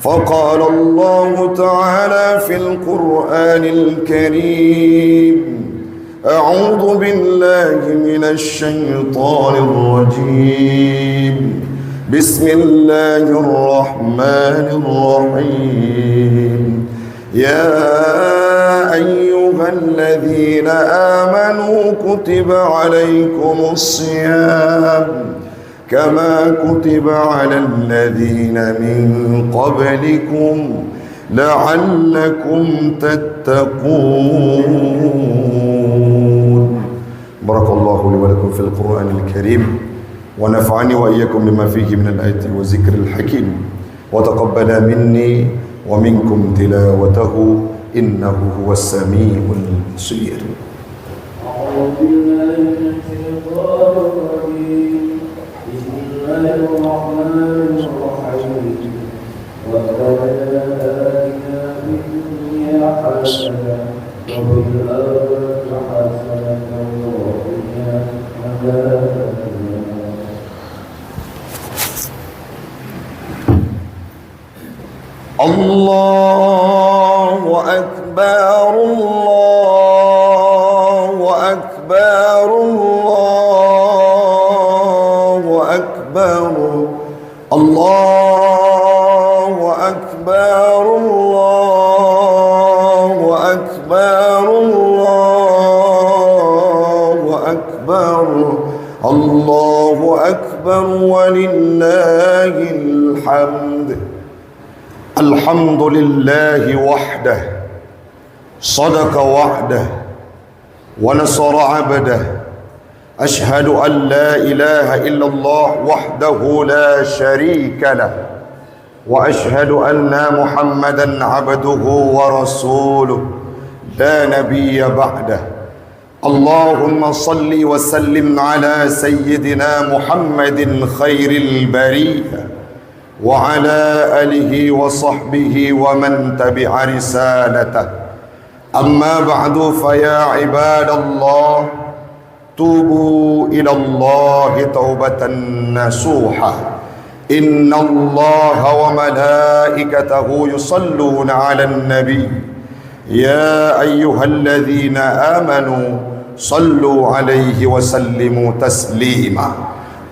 فقال الله تعالى في القرآن الكريم: أعوذ بالله من الشيطان الرجيم، بسم الله الرحمن الرحيم. يا أيها الذين آمنوا كتب عليكم الصيام كما كتب على الذين من قبلكم لعلكم تتقون. بارك الله لي ولكم في القرآن الكريم، ونفعني وإياكم بما فيه من الآيات والذكر الحكيم، وتقبل مني ومنكم تلاوته إنه هو السميع البصير. أعوذ بالله من الشيطان الرجيم. بسم الله الرحمن الرحيم. ربنا آتنا في الدنيا حسنة وفي الآخرة حسنة وقنا عذاب النار. الله أكبر الله أكبر الله أكبر الله أكبر الله أكبر الله أكبر الله أكبر ولله الحمد. الحمد لله وحده صدق وعده ونصر عبده. أشهد أن لا إله إلا الله وحده لا شريك له، وأشهد أن محمدا عبده ورسوله لا نبي بعده. اللهم صل وسلم على سيدنا محمد خير البرية وعلى آله وصحبه ومن تبع رسالته. أما بعد، فيا عباد الله، توبوا إلى الله توبة نصوحا. إن الله وملائكته يصلون على النبي يا أيها الذين آمنوا صلوا عليه وسلموا تسليما.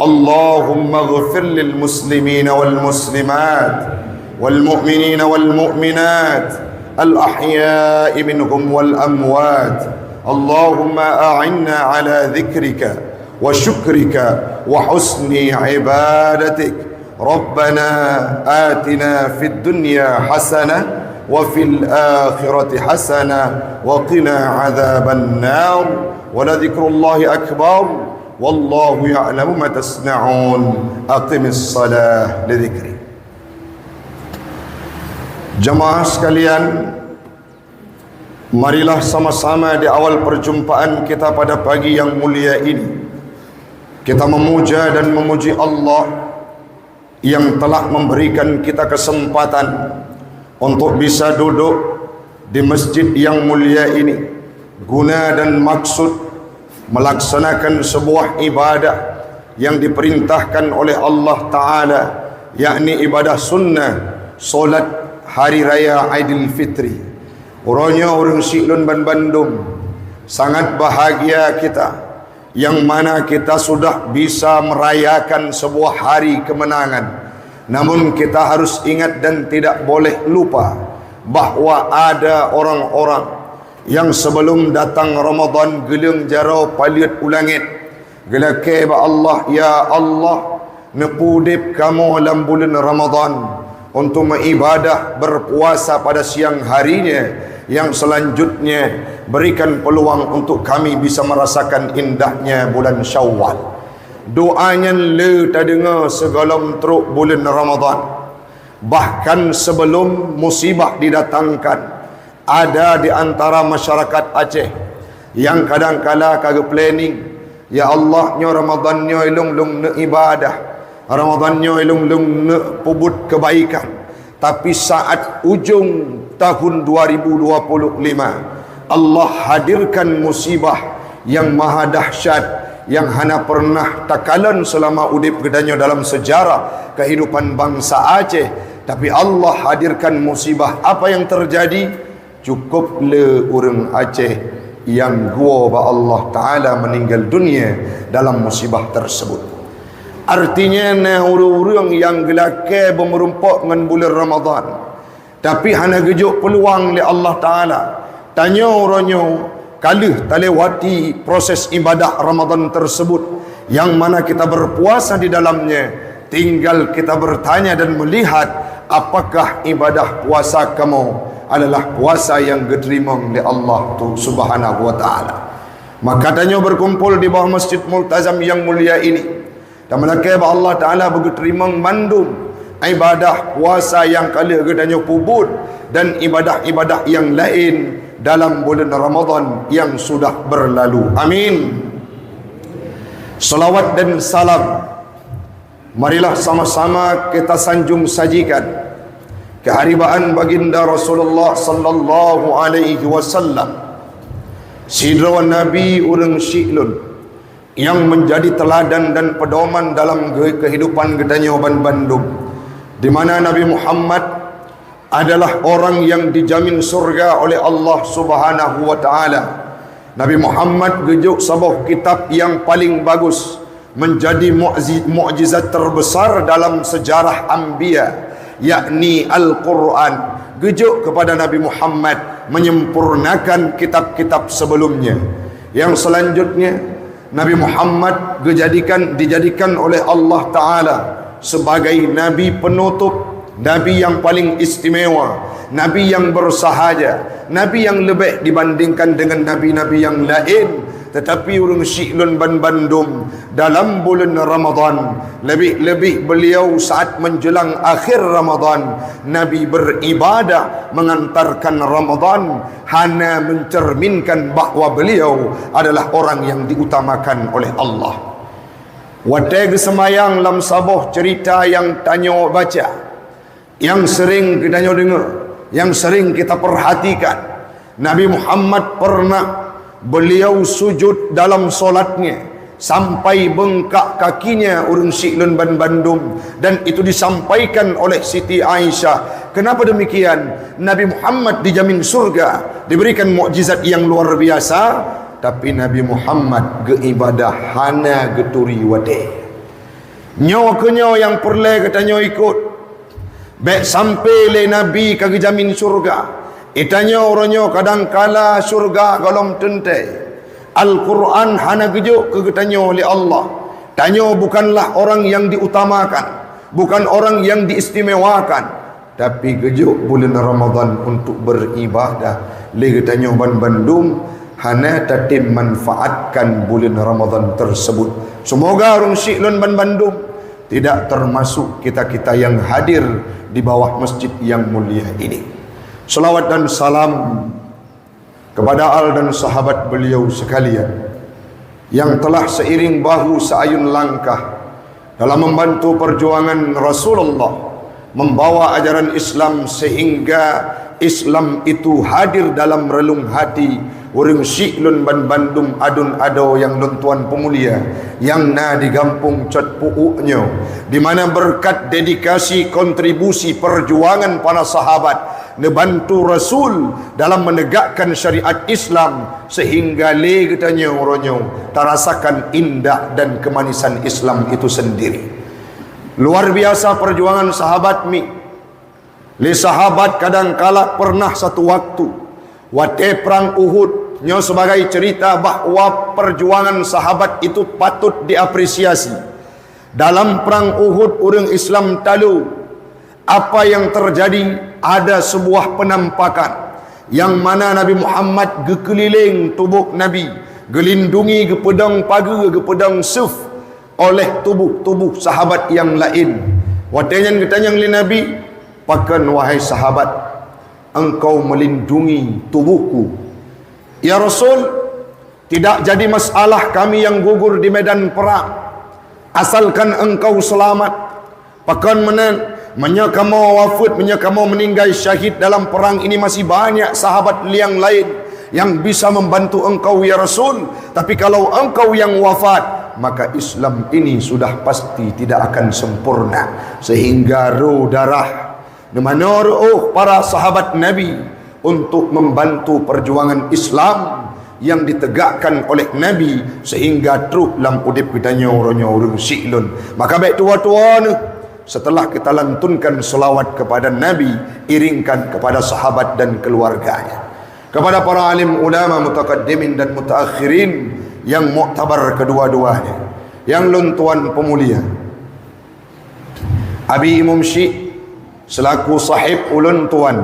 اللهم اغفر للمسلمين والمسلمات والمؤمنين والمؤمنات الأحياء منهم والأموات. اللهم أعنا على ذكرك وشكرك وحسن عبادتك. ربنا آتنا في الدنيا حسنة وفي الآخرة حسنة وقنا عذاب النار. ولذكر الله أكبر والله يعلم ما تصنعون. أقم الصلاة لذكري. Jemaah sekalian, marilah sama-sama di awal perjumpaan kita pada pagi yang mulia ini kita memuja dan memuji Allah yang telah memberikan kita kesempatan untuk bisa duduk di masjid yang mulia ini, guna dan maksud melaksanakan sebuah ibadah yang diperintahkan oleh Allah Ta'ala, yakni ibadah sunnah, solat Hari Raya Aidil Fitri. Orangnya orang Siklun dan Bandung sangat bahagia kita, yang mana kita sudah bisa merayakan sebuah hari kemenangan. Namun kita harus ingat dan tidak boleh lupa bahawa ada orang-orang yang sebelum datang Ramadan geleng jarau paliut ulangit gelake ba Allah, ya Allah, nepudip kamu dalam bulan Ramadan untuk mengibadah berpuasa pada siang harinya, yang selanjutnya berikan peluang untuk kami bisa merasakan indahnya bulan Syawal. Doanya le tak dengar segalam teruk bulan Ramadan. Bahkan sebelum musibah didatangkan, ada di antara masyarakat Aceh yang kadang-kala kagak planning, ya Allah nyo Ramadan nyo ilung-lung ne ibadah, Ramadan nyo ilung-lung ne pubut kebaikan. Tapi saat ujung tahun 2025 Allah hadirkan musibah yang maha dahsyat, yang hana pernah takalan selama udip gedanya dalam sejarah kehidupan bangsa Aceh, tapi Allah hadirkan musibah. Apa yang terjadi? Cukup le orang Aceh yang gua ba Allah Ta'ala meninggal dunia dalam musibah tersebut. Artinya nah orang-orang yang gelake bermerumpak dengan bulan Ramadan, tapi hana gejuk peluang li Allah Ta'ala. Tanya orangnya kalih talewati proses ibadah Ramadan tersebut, yang mana kita berpuasa di dalamnya. Tinggal kita bertanya dan melihat apakah ibadah puasa kamu adalah puasa yang diterima oleh Allah Subhanahu wa Ta'ala. Maka tanya berkumpul di bawah Masjid Multazam yang mulia ini, dan melaka Allah Ta'ala berterima mandum ibadah puasa yang kali gedanya pubut dan ibadah-ibadah yang lain dalam bulan Ramadan yang sudah berlalu. Amin. Salawat dan salam marilah sama-sama kita sanjung sajikan keharibaan baginda Rasulullah sallallahu alaihi wasallam, sidrawan Nabi urang syi'lun, yang menjadi teladan dan pedoman dalam kehidupan gedanya Bandung, di mana Nabi Muhammad adalah orang yang dijamin surga oleh Allah Subhanahu wa Ta'ala. Nabi Muhammad gejuk sebuah kitab yang paling bagus, menjadi mukjizat terbesar dalam sejarah anbiya, yakni Al-Quran. Gejuk kepada Nabi Muhammad menyempurnakan kitab-kitab sebelumnya. Yang selanjutnya Nabi Muhammad dijadikan oleh Allah Ta'ala sebagai Nabi penutup, Nabi yang paling istimewa, Nabi yang bersahaja, Nabi yang lebih dibandingkan dengan Nabi-Nabi yang lain. Tetapi orang syi'lun Bandung dalam bulan Ramadan, lebih-lebih beliau saat menjelang akhir Ramadan, Nabi beribadah mengantarkan Ramadan, hanya mencerminkan bahawa beliau adalah orang yang diutamakan oleh Allah. Wadai semayang dalam sabuh cerita yang tanya baca, yang sering kita dengar, yang sering kita perhatikan. Nabi Muhammad pernah beliau sujud dalam solatnya sampai bengkak kakinya urang syi'lun Bandung, dan itu disampaikan oleh Siti Aisyah. Kenapa demikian? Nabi Muhammad dijamin surga, diberikan mukjizat yang luar biasa, tapi Nabi Muhammad geibadah hana geturi wade. Nyo kenyo yang perle katanya ikut baik sampai le Nabi kage jamin surga. Itanya orangnya kadang kala surga golom tentai. Al-Quran hana gejuk kegetanya oleh Allah. Tanya bukanlah orang yang diutamakan, bukan orang yang diistimewakan, tapi gejuk bulan Ramadan untuk beribadah. Legetanya Bandung hana tatim manfaatkan bulan Ramadan tersebut. Semoga orang syi'lun Bandung tidak termasuk kita-kita yang hadir di bawah masjid yang mulia ini. Salawat dan salam kepada al dan sahabat beliau sekalian yang telah seiring bahu seayun langkah dalam membantu perjuangan Rasulullah membawa ajaran Islam, sehingga Islam itu hadir dalam relung hati orang syi'lun Bandung adun ado yang luntuan pemulia yang na di gampung Cot Puuknya, di mana berkat dedikasi kontribusi perjuangan para sahabat membantu Rasul dalam menegakkan syariat Islam, sehingga legetanya orangnya terasakan indah dan kemanisan Islam itu sendiri. Luar biasa perjuangan sahabat mi. Le sahabat kadang-kala pernah satu waktu wate perang Uhud nyo sebagai cerita bahawa perjuangan sahabat itu patut diapresiasi. Dalam perang Uhud orang Islam tahu apa yang terjadi. Ada sebuah penampakan yang mana Nabi Muhammad gekeliling tubuh Nabi, gelindungi ke pedang pagar, ke pedang suf oleh tubuh-tubuh sahabat yang lain. Watanya ditanya oleh Nabi, "Pakan wahai sahabat, engkau melindungi tubuhku?" "Ya Rasul, tidak jadi masalah kami yang gugur di medan perang, asalkan engkau selamat." Pakan menyakamu wafat, menyakamu meninggal syahid dalam perang ini, masih banyak sahabat yang lain yang bisa membantu engkau ya Rasul. Tapi kalau engkau yang wafat, maka Islam ini sudah pasti tidak akan sempurna, sehingga roh darah, di mana para sahabat Nabi untuk membantu perjuangan Islam yang ditegakkan oleh Nabi sehingga teruk dalam udip kita nyornya orang siklun. Maka baik tua-tua ni, setelah kita lantunkan selawat kepada Nabi, iringkan kepada sahabat dan keluarganya, kepada para alim ulama mutaqaddimin dan mutaakhirin yang muktabar kedua-duanya, yang luntuan pemulia Abi Imam Syekh selaku sahib ulun tuan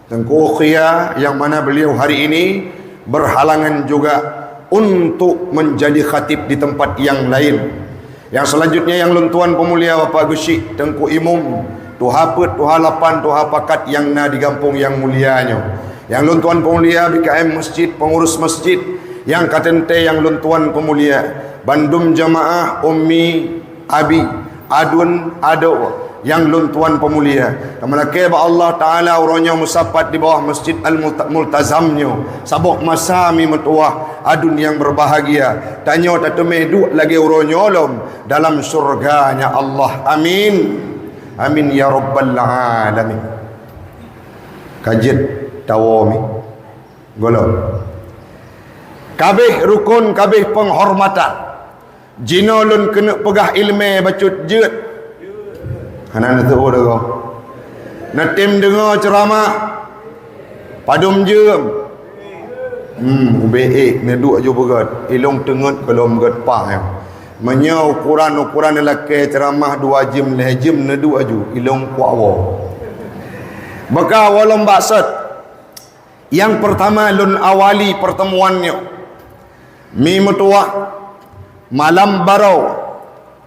Tengku Ukhiyah, yang mana beliau hari ini berhalangan juga untuk menjadi khatib di tempat yang lain. Yang selanjutnya yang luntuan pemulia Bapak Gusyik Tengku Imam Tuha Pet, Tuha Lapan, Tuha Pakat yang na di kampung yang mulianya. Yang luntuan pemulia BKM Masjid, pengurus masjid. Yang katente yang luntuan pemulia Bandung Jamaah Ummi Abi Adun Ado, yang luntuan pemulia kemalake ba Allah Ta'ala uranya musapat di bawah Masjid Al-Multazamnya sabok masami metuah adun yang berbahagia tanya tatume duk lagi uranya olom dalam surganya Allah. Amin amin ya rabbal alamin. Kajet tawami golong kabeh rukun, kabeh penghormatan jinolun kena pegah ilmu bacut jeut anak tu dah kau nak tim dengar ceramah padum jem UBE ni duk je berat ilung tengut belum berat pah ya menya ukuran lelaki ceramah 2 jam 2 jam ni duk aju ilung kuawa maka walau maksud yang pertama lun awali pertemuannya mi metuah malam barau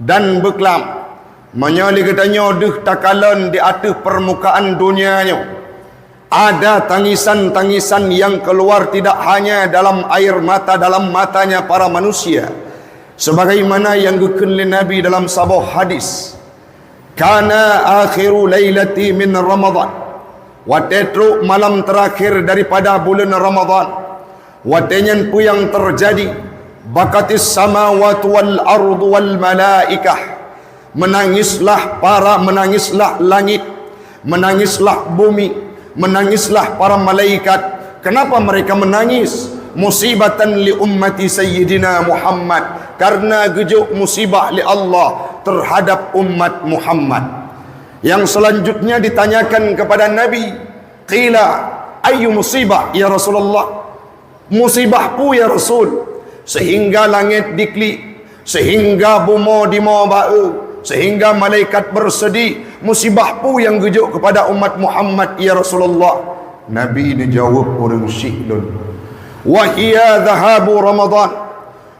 dan beklam menyali katanya deh takalan di atas permukaan dunianya ada tangisan-tangisan yang keluar tidak hanya dalam air mata, dalam matanya para manusia, sebagaimana yang dikenal Nabi dalam sebuah hadis, kana akhiru lailati min Ramadan, watetru malam terakhir daripada bulan Ramadan, watenyan pu yang terjadi bakatis samawati wal ardu wal malaikah, menangislah langit, menangislah bumi, menangislah para malaikat. Kenapa mereka menangis? Musibatan li ummati sayyidina Muhammad, karena gejuk musibah li Allah terhadap umat Muhammad. Yang selanjutnya ditanyakan kepada Nabi, qila ayu musibah ya Rasulullah, musibah pu ya Rasul, sehingga langit diklik, sehingga bumi dimau, sehingga malaikat bersedih, musibah pu yang gejuk kepada umat Muhammad ya Rasulullah. Nabi ini jawab orang syiklun, wahia dhahabu Ramadan,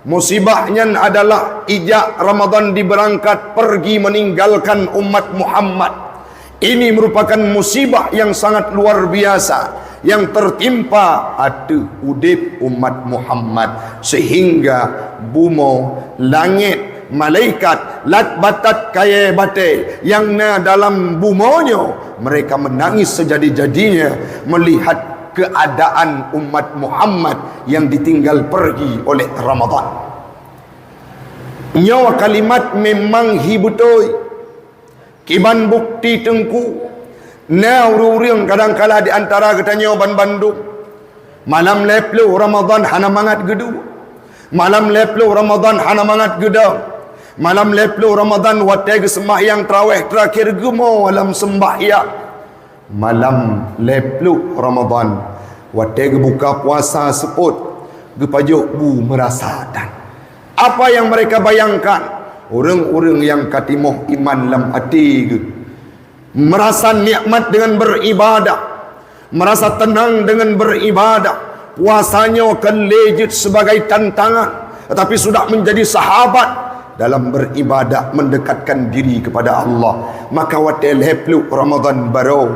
musibahnya adalah ijak Ramadan diberangkat pergi meninggalkan umat Muhammad. Ini merupakan musibah yang sangat luar biasa yang tertimpa ada udip umat Muhammad, sehingga bumo, langit, malaikat, lat batat kaya bate yang na dalam bumonya mereka menangis sejadi-jadinya melihat keadaan umat Muhammad yang ditinggal pergi oleh Ramadan. Nyawa kalimat memang hibutoi kiban bukti tengku na urang kadang-kala di antara katanya ban Bandung malam leplu Ramadan hana mangat gedu, malam leplu Ramadan hana mangat gedang, malam leplu Ramadan wateg sembahyang tarawih terakhir gemo alam sembahyang, malam leplu Ramadan wateg buka puasa seput gepajuk bu merasa dan apa yang mereka bayangkan orang-orang yang katimoh iman lam hati ke, merasa nikmat dengan beribadah, merasa tenang dengan beribadah, puasanya akan legit sebagai tantangan, tetapi sudah menjadi sahabat dalam beribadah mendekatkan diri kepada Allah. Maka watel heplu Ramadan baru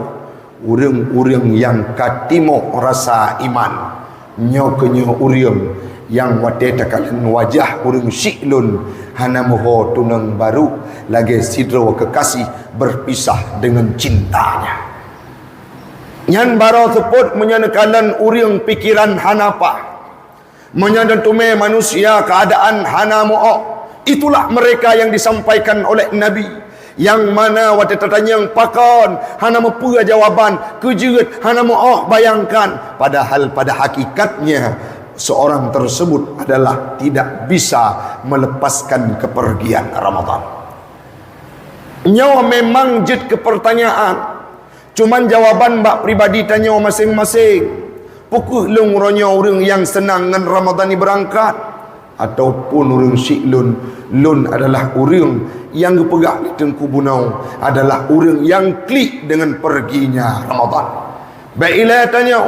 urang-urang yang katimo rasa iman nyoknya urang yang wate takalan wajah urang syiklun hana moho tunang baru lagi sidro kekasih berpisah dengan cintanya. Nyan baro seput menyanakalan urang pikiran hanapa, menyanatume manusia keadaan hana mo'ok. Itulah mereka yang disampaikan oleh Nabi. yang mana waktu tertanya pakon hana mepua jawaban kejeut hana mau bayangkan, padahal pada hakikatnya seorang tersebut adalah tidak bisa melepaskan kepergian Ramadan. Nyawa memang jid ke pertanyaan, cuman jawaban bak pribadi tanya masing-masing. Pukul lung ronya orang yang senang dengan Ramadan ni berangkat, ataupun orang syik lun adalah orang yang gepegak di tengku bunau, adalah orang yang klik dengan perginya Ramadan. Baiklah tanya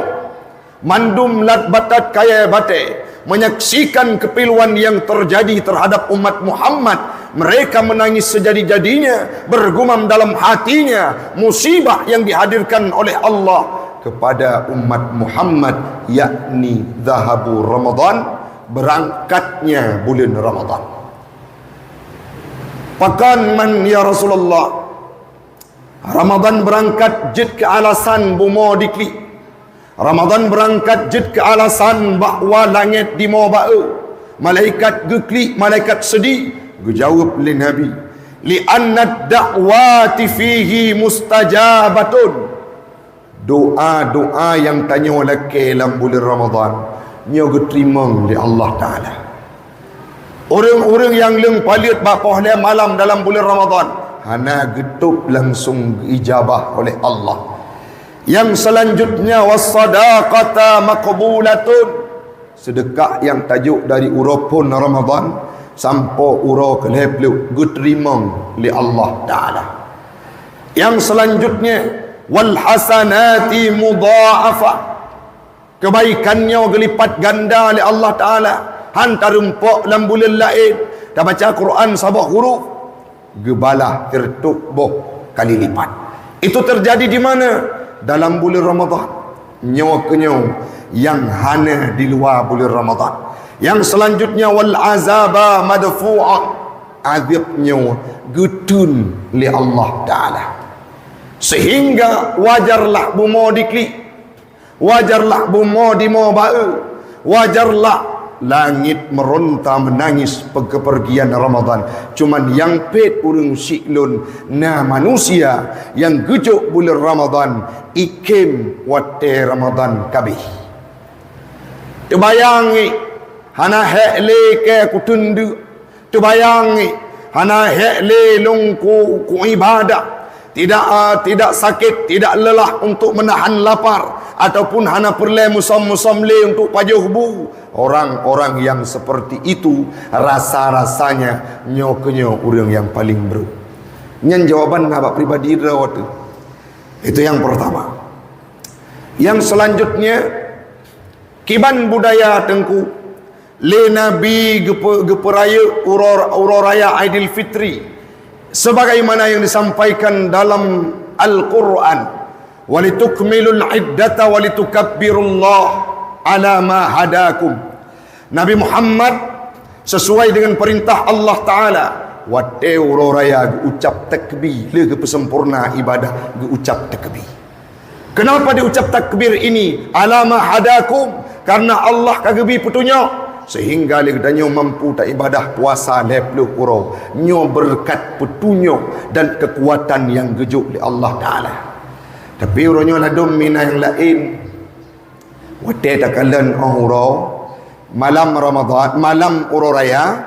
mandum lat batat kaya bate menyaksikan kepiluan yang terjadi terhadap umat Muhammad. Mereka menangis sejadi-jadinya, bergumam dalam hatinya musibah yang dihadirkan oleh Allah kepada umat Muhammad, yakni zahabu Ramadan, berangkatnya bulan Ramadan. Pakan man ya Rasulullah, Ramadan berangkat jid ke alasan bumo dikli. Ramadan berangkat jid ke alasan bahawa langit di mau bau, malaikat gekli, malaikat sedih. Gejawab li Nabi, li anna da'wati fihi mustajabatun. Doa-doa yang tanya laki dalam bulan Ramadan nyo diterima oleh Allah Ta'ala. Orang-orang yang leng palit bapahlah malam dalam bulan Ramadan hana getup langsung ijabah oleh Allah. Yang selanjutnya wassadaqata maqbulatun, sedekah yang tajuk dari urapun Ramadan sampai ura ke lepluk diterima oleh Allah Ta'ala. Yang selanjutnya wal hasanati mudha'afah, kebaikannya gelipat ganda oleh Allah Ta'ala. Hantar rumpuk dalam bulan lain dah baca Quran sabah huruf, gebalah tertuk boh kali lipat. Itu terjadi di mana? Dalam bulan Ramadan. Nyawa kenyawa yang hana di luar bulan Ramadan. Yang selanjutnya wal azaba madfu'ah, azabnya gutun oleh Allah Ta'ala. Sehingga wajarlah bumo diklik, wajarlah bumo di mau bau, wajarlah langit meronta menangis kepergian Ramadan. Cuman yang pet urung siklun na manusia yang gejuk bulan Ramadan ikim wate Ramadan kabih. Terbayangi hana hele ke kutundu, terbayangi hana hele lungku ku ibadah. Tidak sakit, tidak lelah untuk menahan lapar, ataupun hana perle musam-musam le untuk pajuh bu. Orang-orang yang seperti itu rasa-rasanya nyo-nyo orang yang paling bro. Nyan jawaban ngabak pribadi rawat. Itu yang pertama. Yang selanjutnya kiban budaya tengku le nabi geperaya uraraya Aidil Fitri sebagaimana yang disampaikan dalam Al-Quran, walitukmilul iddata walitukabbirullaha ala ma hadakum. Nabi Muhammad sesuai dengan perintah Allah Ta'ala wate uroraya ucap takbir le pesempurna ibadah ucap takbir. Kenapa diucap takbir ini? Ala ma hadakum, karena Allah kagebi petunjuk sehingga legdanyo mampu tak ibadah puasa lepluh uro nyo berkat petunjuk dan kekuatan yang gejuk di Allah Ta'ala. Tapi uronyo ladum mina yang lain wate takalan uro malam Ramadan, malam uro raya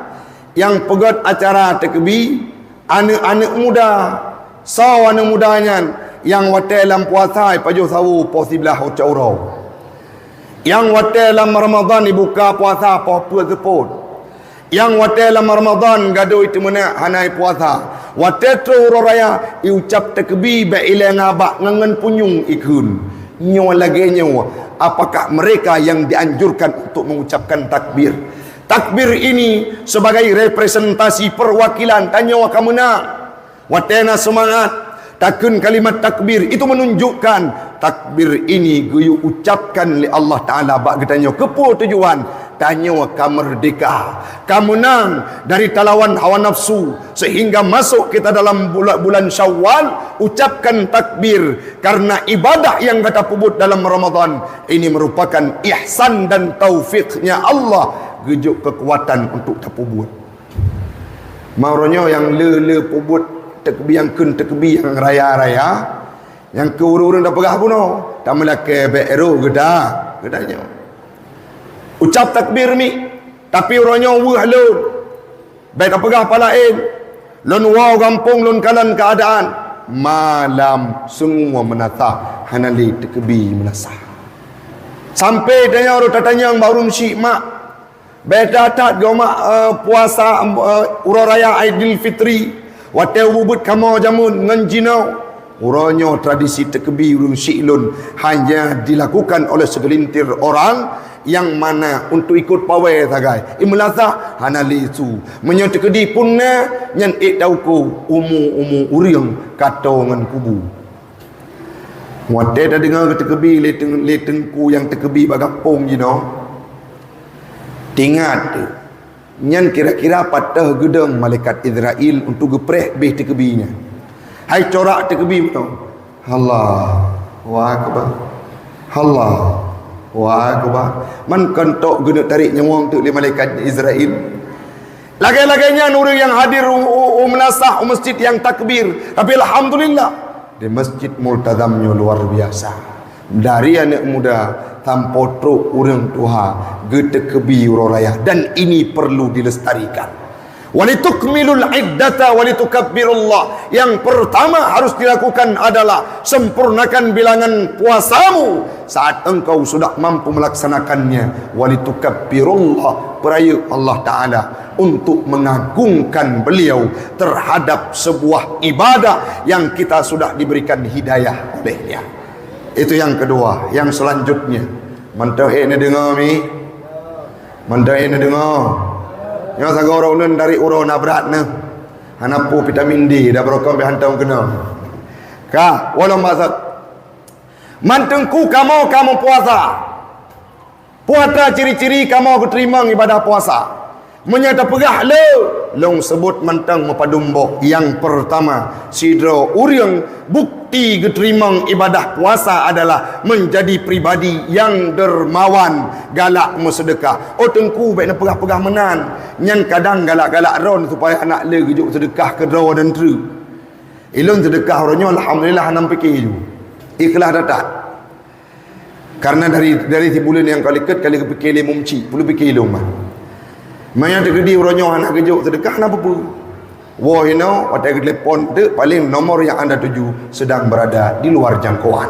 yang pegat acara takbir anak-anak muda saw anak mudanya yang wate dalam puasa pajuh sawu posiblah ucauro, yang wate dalam Ramadan dibuka puasa apa-apa tepun, yang wate dalam Ramadan gaduh itu mana hanai puasa wate terus raya iucap takbir ba ila ngabak ngangan punyung ikun nyo lagi nyo. Apakah mereka yang dianjurkan untuk mengucapkan takbir? Takbir ini sebagai representasi perwakilan tanya wa kamuna watena semangat takun kalimat takbir itu menunjukkan takbir ini guyu ucapkan oleh Allah Ta'ala bak katanya kepo tujuan tanya kamerdeka, kamunang dari talawan hawa nafsu sehingga masuk kita dalam bulan Syawal ucapkan takbir karena ibadah yang kata pubut dalam Ramadan ini merupakan ihsan dan taufiknya Allah gejuk kekuatan untuk terpubut. Mauronyo yang le pubut tekbir yang kun tekbir yang raya-raya, yang ke urung-urung dah pegah pun tak melake be'ero gedanya ucap takbir ni tapi orangnya wah lun baik tak pegah palain lun wow gampung lun kalan keadaan malam semua menata hanali tekbir menasah sampai tanya orang tanya yang baru syik mak beda tak goma puasa uraya Aidil Fitri watel bubut kamu jamun ngenjinau. Urangnya tradisi tekbir urang syiklun hanya dilakukan oleh segelintir orang yang mana untuk ikut pawai tagai imlazah hanali itu menyetekedi punna nyen dauku umu uriang kato ngan kubu wate dah dengar tekbir le tengku yang tekbir bagapong you know tingat nyen kira-kira patah gedeng malaikat Israel untuk gepreh beh tekbirnya. Hai corak tekbir tu. Allahu akbar. Allahu akbar. Man kentok guna tarik nyawang tu le malaikat Israel. Lagi-laginya orang yang hadir menasah masjid yang takbir. Tapi alhamdulillah di masjid multazamnya luar biasa. Dari anak muda tanpa truk orang tua getekbir raya dan ini perlu dilestarikan. Walitukmilul iddata walitukabbirullah. Yang pertama harus dilakukan adalah sempurnakan bilangan puasamu saat engkau sudah mampu melaksanakannya. Walitukabbirullah, peraya Allah Ta'ala untuk mengagungkan beliau terhadap sebuah ibadah yang kita sudah diberikan hidayah olehnya. Itu yang kedua. Yang selanjutnya, mantau ini dengar ni, mantau ini dengar. Yang saga orang dari urang nabrat ne. Hanapu vitamin D dah berokam be hantam kena. Ka, walau maksud. Mantengku kamu puasa. Puasa ciri-ciri kamu keterima ibadah puasa. Menyata pegah le long sebut mantang mapadumbok. Yang pertama, sidro uriang bukti keterima ibadah puasa adalah menjadi pribadi yang dermawan, galak bersedekah. Oh tengku baik nak pegah-pegah menan. Nyan kadang galak-galak ron supaya anak le gejuk sedekah ke draw dan tru. Ilun sedekah orangnya alhamdulillah hanam fikir ju. Ikhlas datang. Karena dari bulan yang kali kali kepikir le mumci, perlu fikir lu mah. Maya tegedi orangnya anak gejuk sedekah nak apa? Wah you know, watai telefon tu paling nomor yang anda tuju sedang berada di luar jangkauan.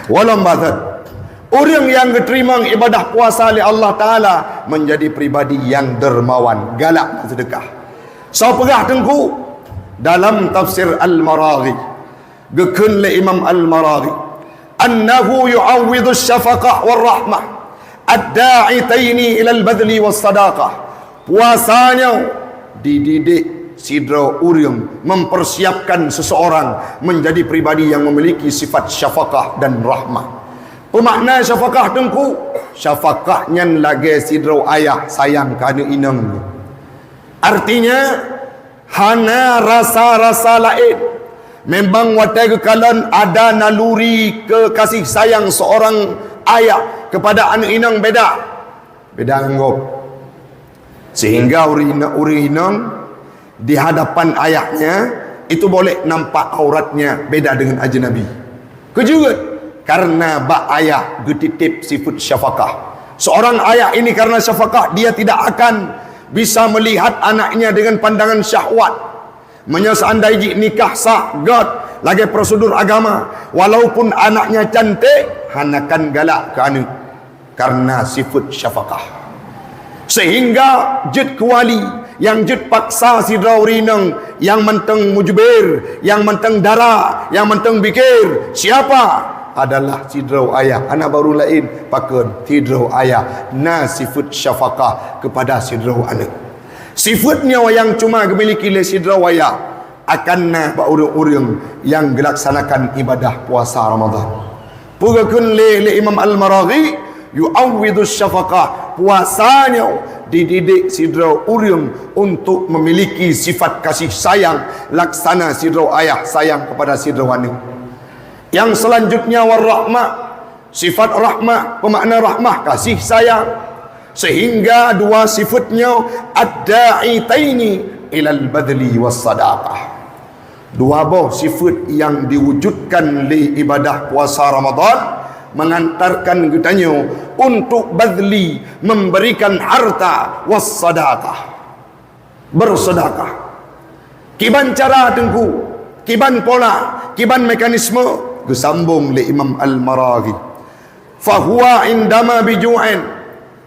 Walau bazat orang yang diterima ibadah puasa oleh Allah Ta'ala menjadi pribadi yang dermawan, galak sedekah. So pegah tengku dalam tafsir Al-Maraghi gekun le Imam Al-Maraghi annahu yu'awwidhu syafaqah wal rahmah ad-da'itaini ila al-badli was sadaqah. Puasanya dididik sidra uriang mempersiapkan seseorang menjadi pribadi yang memiliki sifat syafaqah dan rahmah. Pemakna syafaqah tengku, syafaqahnya lagi sidra ayah sayang kana inang. Artinya hana rasa-rasa lain. Memang watai kekalan ada naluri ke kasih sayang seorang ayah kepada anak inang beda anggap. Sehingga uri inang di hadapan ayahnya itu boleh nampak auratnya beda dengan ajnabi. Kejugut karena bak ayah getitip sifat syafaqah. Seorang ayah ini karena syafaqah dia tidak akan bisa melihat anaknya dengan pandangan syahwat. Seandainya nikah sah God lagi prosedur agama, walaupun anaknya cantik hanakan galak ke anak karena sifat syafaqah. Sehingga jid kuali yang jid paksa si rinang yang menteng mujbir, yang menteng darah, yang menteng bikir siapa adalah sidro ayah. Anak baru lain pakun sidro ayah na sifat syafaqah kepada sidro anak. Sifatnya yang cuma dimiliki oleh sidra waya akan na orang-orang yang melaksanakan ibadah puasa Ramadan. Pugakun le Imam Al-Maraghi yu'awwidhu syafaqah. Puasanya dididik sidra orang untuk memiliki sifat kasih sayang laksana sidra ayah sayang kepada sidra anak. Yang selanjutnya warahmah, sifat rahmah, pemakna rahmah kasih sayang. Sehingga dua sifatnya ad-da'itaini ilal badli was sadaqah. Dua buah sifat yang diwujudkan li ibadah puasa Ramadan mengantarkan kitanya untuk badli, memberikan harta, wassadaqah, bersedekah. Kiban cara tengku, kiban pola, kiban mekanisme gesambung li Imam Al-Maraghi. Fahuwa indama biju'in,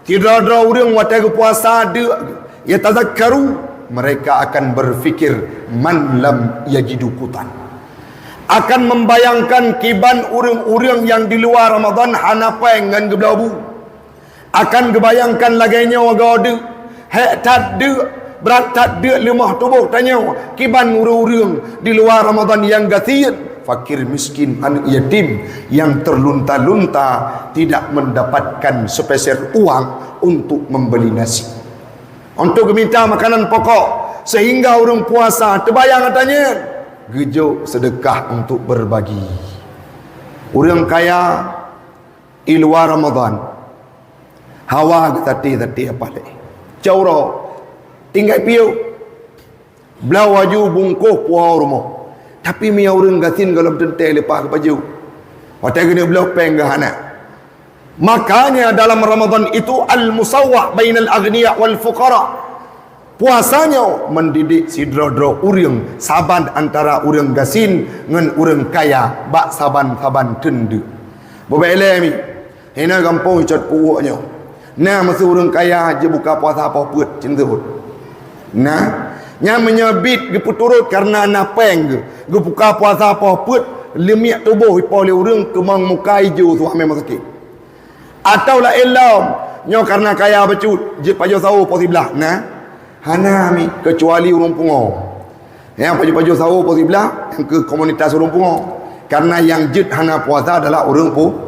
tidak ada orang waktu puasa dia ya tazakkaru, mereka akan berfikir man lam yajidu qutan, akan membayangkan kiban urang-urang yang di luar Ramadan hanapeng ngan geblabu, akan gebayangkan lagainya wagade hek tade berat tade lemah tubuh tanya kiban urang-urang di luar Ramadan yang gathir, fakir miskin anak yatim yang terlunta-lunta tidak mendapatkan sepeser uang untuk membeli nasi, untuk meminta makanan pokok, sehingga orang puasa terbayang katanya gejo sedekah untuk berbagi. Orang kaya di luar Ramadan hawa tati apa le cauro tinggal piu belau waju bungkuh puau rumah, tapi mi orang gatin kalau tentai lepas ke baju waktu kena belau peng gahana. Makanya dalam Ramadan itu al-musawwah bainal aghniya wal fuqara, puasanya mendidik sidro-dro urang saban antara urang gasin dengan urang kaya, bak saban-saban tendu. Bobele mi hina kampung cat puuknya nah masa urang kaya je buka puasa apa put cendut nah nya menyebit geputurut karena napeng ge buka puasa apa put lemiak tubuh ipole urang kemang muka hijau tu ame masakit atau la ilam nyo karena kaya becut je pajo sawu posiblah nah hana mi kecuali urang pungo yang pajo-pajo sawu posiblah yang ke komunitas urang pungo, karena yang jid hana puasa adalah urang pungo.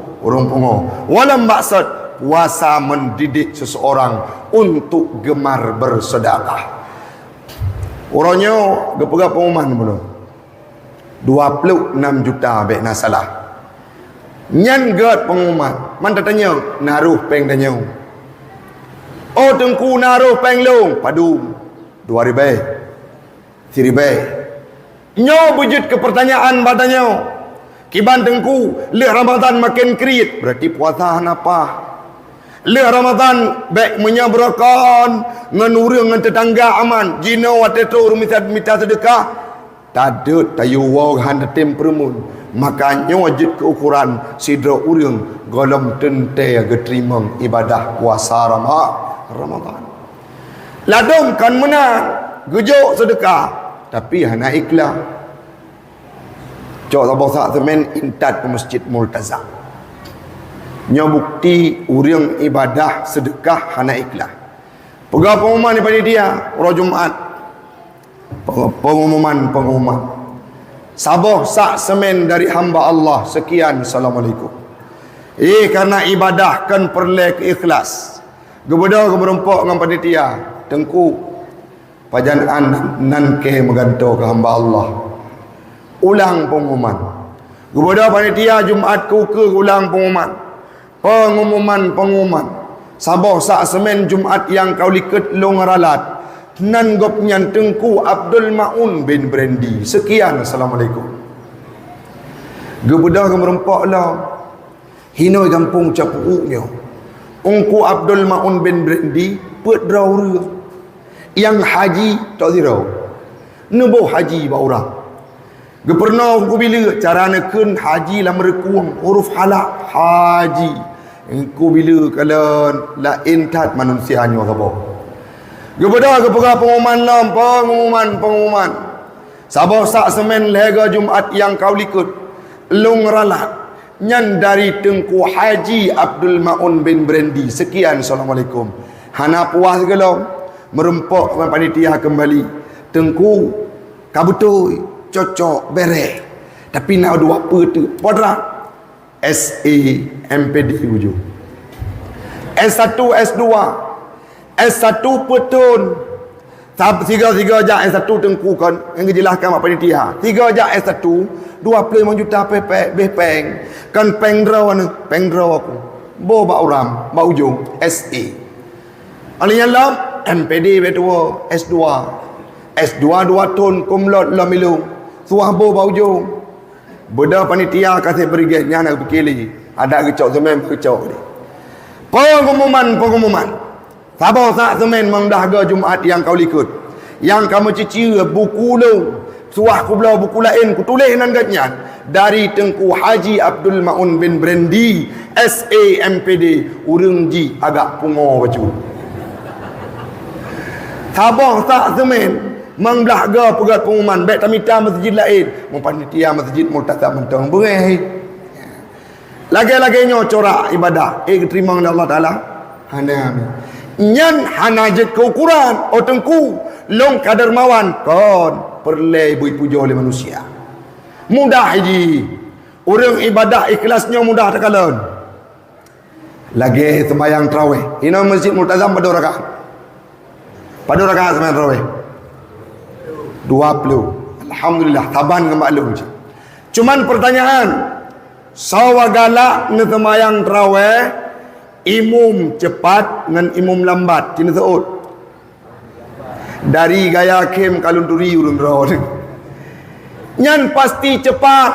Walam maksud puasa mendidik seseorang untuk gemar bersedekah. Orangnya gepega pengumuman belum 26 juta bek nasalah nyan get pengumuman man tanya naruh peng tanya oh tengku naruh peng long padu 2,000 3,000 nyo bujut ke pertanyaan badanya kiban tengku le Ramadan makin kerit berarti puasa apa le Ramadan baik menyabrakan ngan urang ngan tetangga aman jina wateto minta sedekah tadut tayu wau handa tempermun makanya wajib keukuran sidra urang golom tente geterima ibadah puasa Ramadan ladong kan menang gejo sedekah tapi hana ikhlas cok sabah sak semen intat ke masjid Multazam nya bukti urang ibadah sedekah hana ikhlas pegawai pengumuman ni pada dia orang Jumaat pengumuman sabah sak semen dari hamba Allah sekian assalamualaikum karena ibadah kan perlu ikhlas gebeda geberempok dengan panitia tengku pajanaan nan ke megantau ke hamba Allah ulang pengumuman gebeda panitia Jumaat ke ulang pengumuman sabah sak semen Jumaat yang kau liket long ralat nan gop nyan tengku Abdul Maun bin Brandy sekian assalamualaikum gebedah gemerempok lah hinoi kampung capuuknya ungku Abdul Maun bin Brandy put draur yang haji tak zirau nebo haji ba orang gepernah ungku bila carana keun haji la merekuang huruf halak haji ungku bila kalau la intat manusianya apa gebedah gepega pengumuman sabah sak semen lega Jumaat yang kau likut lung ralat nyan dari tengku Haji Abdul Maun bin Brandy sekian assalamualaikum hana puas gelom merempok dengan panitia kembali tengku kabutoi cocok bere tapi nak dua apa tu podrak SAMPD ujung S1 S2 S1 petun tiga je S1 tengku kan yang dijelaskan mak panitia 3 je S1 25 juta peng kan peng draw aku bo ba uram ba ujung SA alinya lam MPD betua S2 2 ton kumlot la milu Suah bo bau jom. Beda panitia kasih berigatnya nak berkili. Ada kecok semen kecok ni. Pengumuman. Sabar sak semen mengdahga Jumaat yang kau ikut. Yang kamu cici buku lu. Suah ku belau buku lain ku tulis nan gatnya. Dari Tengku Haji Abdul Maun bin Brendi SAMPD urang ji agak pungo baju. Sabar sak semen mengbelahga pegat pengumuman baik tamita masjid lain panitia masjid Multazam mentang bereh lagi-laginya corak ibadah terima oleh Allah Ta'ala hana nyan hana jet ke ukuran Tengku long kadermawan kon perlai bui puja oleh manusia mudah haji orang ibadah ikhlasnya mudah tekalan lagi sembahyang tarawih ini masjid Multazam pada rakaat sembahyang tarawih 20. Alhamdulillah taban kemaklum. Cuman pertanyaan sawa galak ngetemayang tarawih imum cepat dengan imum lambat cina seut dari gaya kem kalunduri urun rawon nyan pasti cepat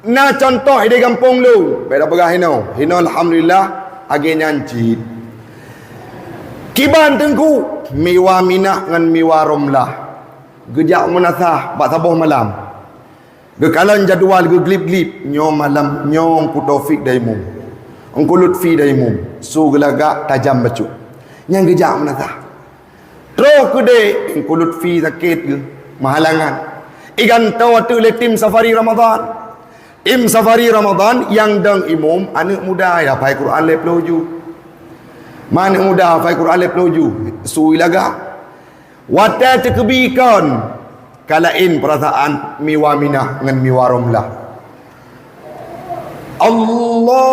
na contoh di kampung lu beda pegah hino alhamdulillah age nyanci kiban Tengku miwa minah dengan miwa romlah gejak menasah bak sabuh malam gekalan jadual geglip-glip nyom malam nyom ku taufik daimum engku lutfi daimum su gelagak tajam bacuk yang gejak menasah terus gede engku lutfi sakit ke mahalangan igan tawatu le tim safari Ramadan yang dang imum anak muda ya hafal Quran le peloju mana muda hafal Quran le peloju su ilagak wata terkebikan kalain perasaan miwa minah dengan miwa romlah Allahu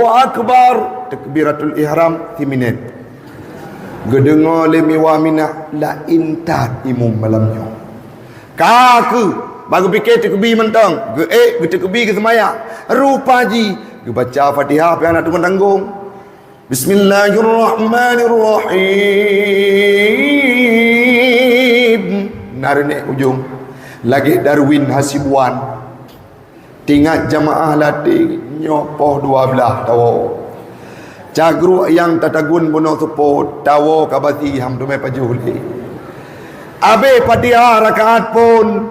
Akbar takbiratul ihram timinit gedengar le miwa minah la intat imum malamnya kaku baru fikir terkebi mentang ge terkebi ke semaya rupa ji ge baca Fatihah pian nak tanggung Bismillahirrahmanirrahim. Narine ujung lagi Darwin Hasibuan tinggal jamaah latih nyopoh 12 tawo cagru yang tatagun bunuh support tawo kabati hamdume pajuli abe Fatihah rakaat pun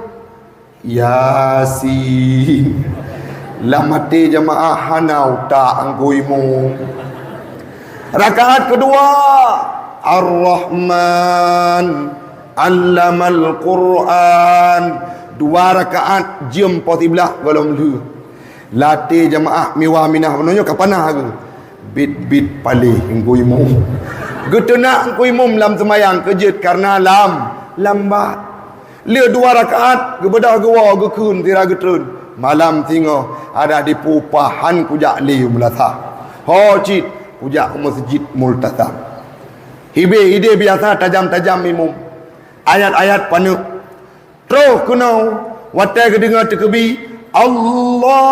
Yasin lamati jamaah hanau ta angkuimu rakaat kedua Ar-Rahman Allamal Quran 2 rakaat jam potiblah golong lu latih jamaah miwa minah menonyo kapanah aku bit palih engkuimu getena engkuimu lam semayang kejut karena lambat le 2 rakaat gebedah gewa gekun tira getrun malam tingo ada di pupahan kujak li melatah hojit ujak masjid Multazam ide biasa tajam-tajam imum ayat-ayat panuk terus kunau watai kedengar terkebi Allahu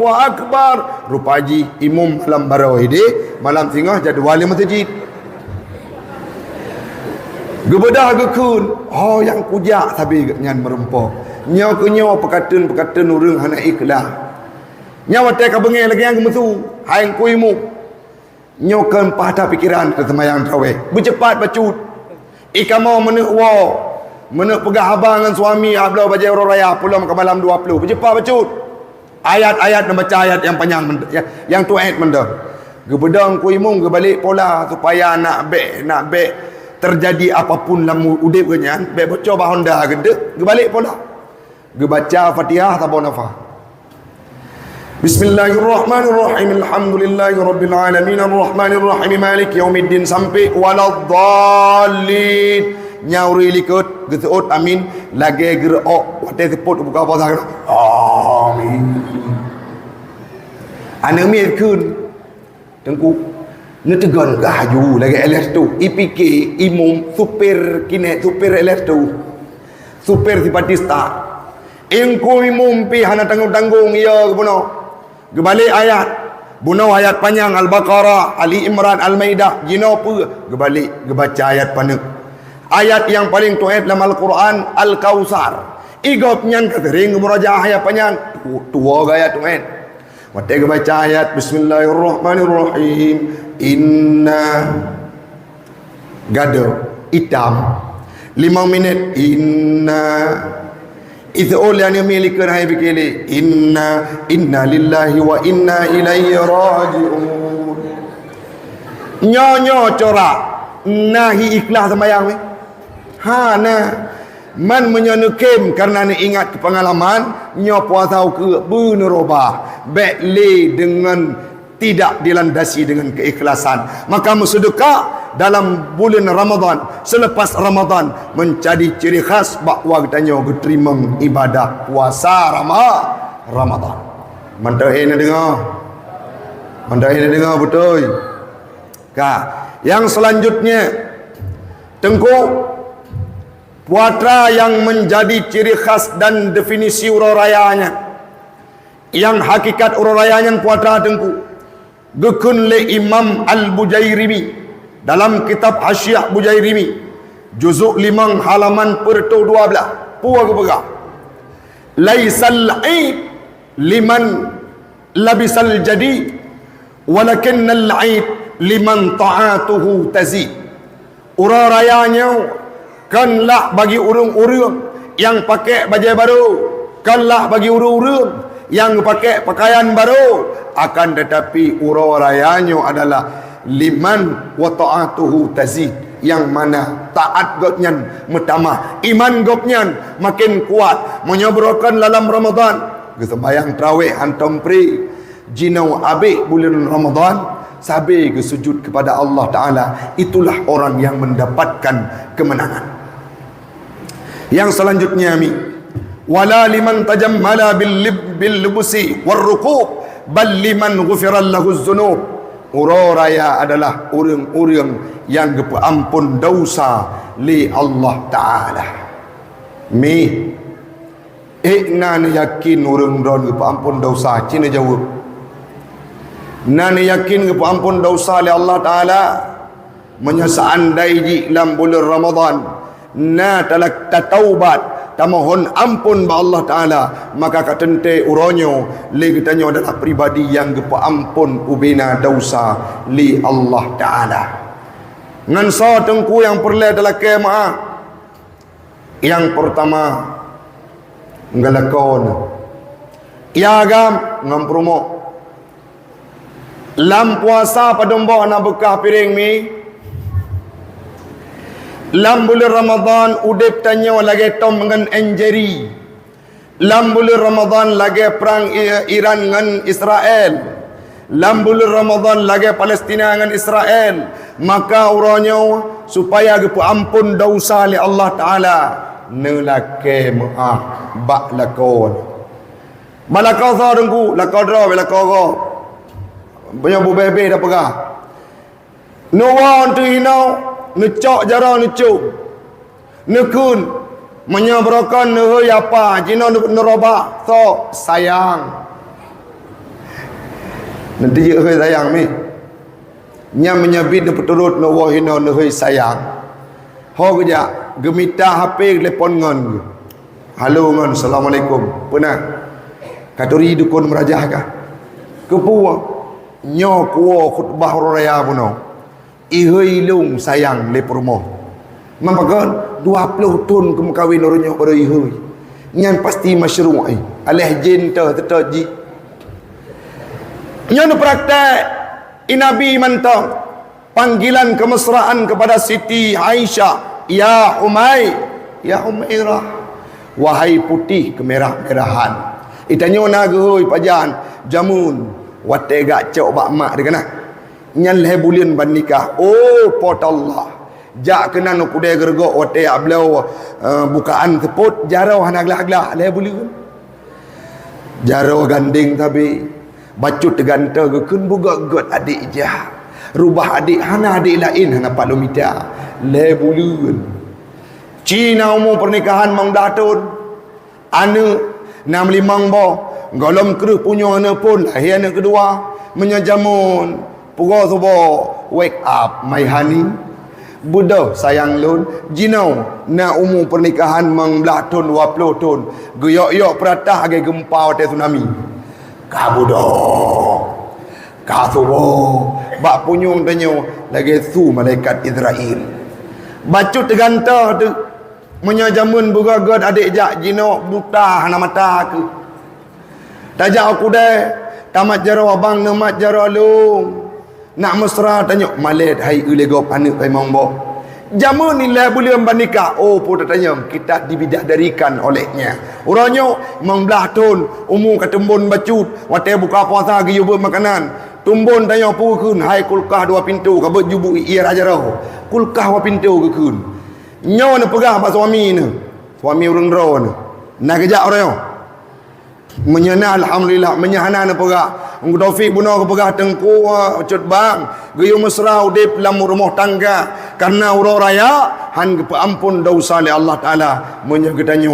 Akbar rupaji imum malam barawih malam tengah jadual masjid gebedah gekun yang kujak sabi nyan merempok nyaw pekatun urang hana ikhlas nyawa teka bengai lagi yang gemesu hayang kuimu nyokan pada pikiran ke semayang tarawih bercepat bacut ikamau menek pegah abang dengan suami ablau bajai raya pulang ke malam 20 bercepat bacut ayat-ayat dan baca ayat yang panjang yang tu ayat benda gebedang kuimu gebalik pola supaya nak bek terjadi apapun dalam udip kenyan bek bocor bahonda gede gebalik pola gebaca Fatihah tabau nafah Bismillahirrahmanirrahim Alhamdulillahirabbil alamin arrahmanirrahim maliki yaumiddin sampai waladdallin nyauri likut geut amin lagi gerak wate seput buka puasa amin ane mi kun Tengku netegan gaju lagi eles tu IPK imum super kine super eles tu super simpatista engko imum pi hana tanggung-tanggung ya kepono gebalik ayat Bunau ayat panjang Al-Baqarah, Ali Imran, Al-Maidah, gino apa? Gebalik, gebaca ayat panek. Ayat yang paling tuat dalam Al-Quran, Al-Kausar. Igop nyan katering murajaah ayat panjang. Tua gaya tuat. Mata gebaca ayat Bismillahirrahmanirrahim. Inna gado hitam 5 minit. Inna itu yang memiliki hai fikili inna lillahi wa inna ilaihi raji'un. Nyo corak nahi ikhlas sembahyang ni. Man menyonukim karena ni ingat ke pengalaman nyo puasa ke benerobah bekle dengan tidak dilandasi dengan keikhlasan. Maka bersedekah dalam bulan Ramadan, selepas Ramadan menjadi ciri khas bahawa katanya diterima ibadah puasa Ramadan. Mantap ini dengar betul. Yang selanjutnya tengku puasa yang menjadi ciri khas dan definisi ururayanya. Yang hakikat ururayanya puasa tengku gekun le Imam Al-Bujairimi dalam kitab Hasyiah Bujairimi juzuk 5 halaman per 12 puas kepegang laisal aid liman labisal jadid walakinnal aid liman ta'atuhu tazid. Urarayanya kanlah bagi urang-urang yang pakai baju baru, kanlah bagi urang-urang yang pakai pakaian baru, akan tetapi urarayanya adalah liman wa ta'atuhu tazid, yang mana taat gopnyan bertambah, iman gopnyan makin kuat. Menyebrokan dalam Ramadan sembahyang tarawih hantam pri jinau abik bulan Ramadan sabi ke sujud kepada Allah Ta'ala, itulah orang yang mendapatkan kemenangan. Yang selanjutnya wala liman tajammala bil lubusi warruqub bal liman ghufira lahu dzunub. Uraya adalah orang-orang yang ampun dosa li Allah Ta'ala. Nan yakin orang-orang ampun dosa. Cina jawab, nan yakin ampun dosa li Allah Ta'ala. Menyesaandai di dalam bulan Ramadan na talak taubat tamohon ampun ba Allah Ta'ala, maka katente uronyo li katanya adalah pribadi yang gepa ampun ubina dosa li Allah Ta'ala. Ngan so tengku yang perlu adalah kemaah. Yang pertama ngalakon ya agam ngam promo lam puasa padombo na bekah piring mi lam bulan Ramadan udip tanya lagi tom dengan injury. Lam bulan Ramadan lagi perang Iran dengan Israel. Lam bulan Ramadan lagi Palestina dengan Israel. Maka uranya supaya gepu ampun dosa li Allah Ta'ala nelake maaf bak lakon balakau sa dengku lakau draw lakau banyak bubebe dah pegah no one to hinau necok jarang necuk nekun menyabarakan nehoi apa jina nerobak so sayang nanti je hei sayang ni nya menyabit ne peturut no wahina nehoi sayang ho keja gemita HP telefon ngon halo ngon assalamualaikum pernah katuri dukun merajah kah kepuang nyo kuo khutbah raya puno ihoi lung sayang le promo mampakan 20 tahun kemkawin orangnya pada ihoi nyan pasti masyru' alih jin terji nyan praktek inabi mantang panggilan kemesraan kepada Siti Aisyah, ya Umairah, wahai putih kemerah-merahan. Itanya nagoi pajan jamun watega cok bak mak dia kena nyan le bulian ban nikah. Oh pot Allah jak kena no kudai gergo wate ablau bukaan teput jarau hanaglah-aglah le bulian jarau ganding tapi bacut ganta gekun buga got adik jah rubah adik hana adik lain hana 4 meter le bulian Cina umur pernikahan mang datun anu 65 bo golom keruh punya anak pun lahir anak kedua menyajamun pura subo wake up my honey budak sayang lun jinau na umur pernikahan mengbelah tahun 20 tahun geyok-yok peratah agai gempa atau tsunami kabudak kasubo bak punyung tanyo lagi su malaikat Israel bacut teganta tu menyajamun beragad adik jak jinau buta hana mata ke tajak aku dah tamat jaro abang namat jaro lung nak mesra tanya malet hai ulegop anak pai mongbo jamun nilai boleh membanikah oh pun tanya kita dibidadarikan olehnya orangnya membelah tahun umur katembon bacut wate buka puasa gi yuba makanan tumbon tanya pukun hai kulkah 2 pintu ka berjubu ia raja roh kulkah 2 pintu ke kun nyo na pegah pak suami ni suami urang ro ni nak kejak orang menyana alhamdulillah menyahana na pegah Ung Taufik bunuh ke pegah tengku cut bang geyu mesra udip dalam rumah tangga karena ura raya han ampun dosa oleh Allah Taala menyegedanya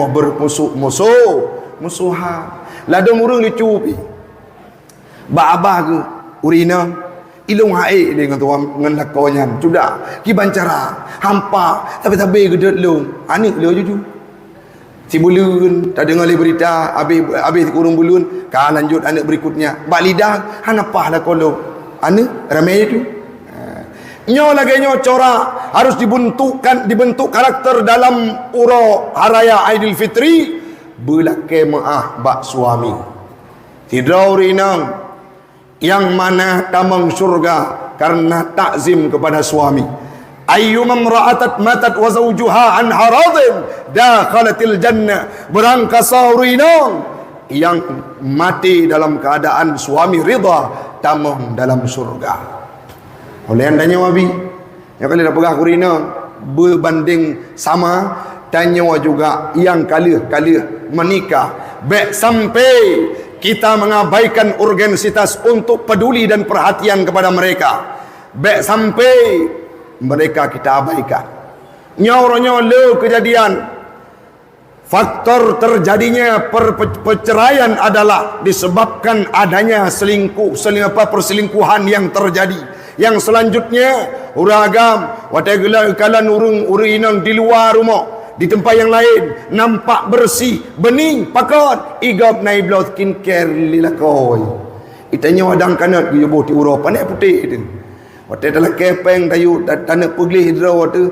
musuha ladang urang lucu pi ba abah ke urina ilung hae dengan tuan dengan lakonyan sudah ki bancara hampa tapi gedet lung ani le juju si bulun tak dengar berita habis kurung bulun kan lanjut anak berikutnya bak lidah hanapah lah kolo anak ramai itu nyo lagi nyo corak harus dibentuk karakter dalam uro haraya Aidilfitri belake maah bak suami tidrau rinang yang mana tamang surga karena takzim kepada suami ayyuma imra'atat matat wa zawjuha an haradin dakhalatil jannah berangkasa rinang yang mati dalam keadaan suami ridha tamang dalam surga oleh andanya wabi yang kali dah pegah kurina berbanding sama tanya juga yang kali menikah baik sampai kita mengabaikan urgensitas untuk peduli dan perhatian kepada mereka baik sampai mereka kita abaikan nyauranya le kejadian faktor terjadinya perceraian adalah disebabkan adanya perselingkuhan yang terjadi yang selanjutnya uragam wategala kalan urung inang di luar rumah di tempat yang lain nampak bersih bening pakot igap naik blow skincare lilakoi itanya wadang kanat yubo ti Eropah ni putih tu wate dalam kepeng tayu tanah pegli hidro tu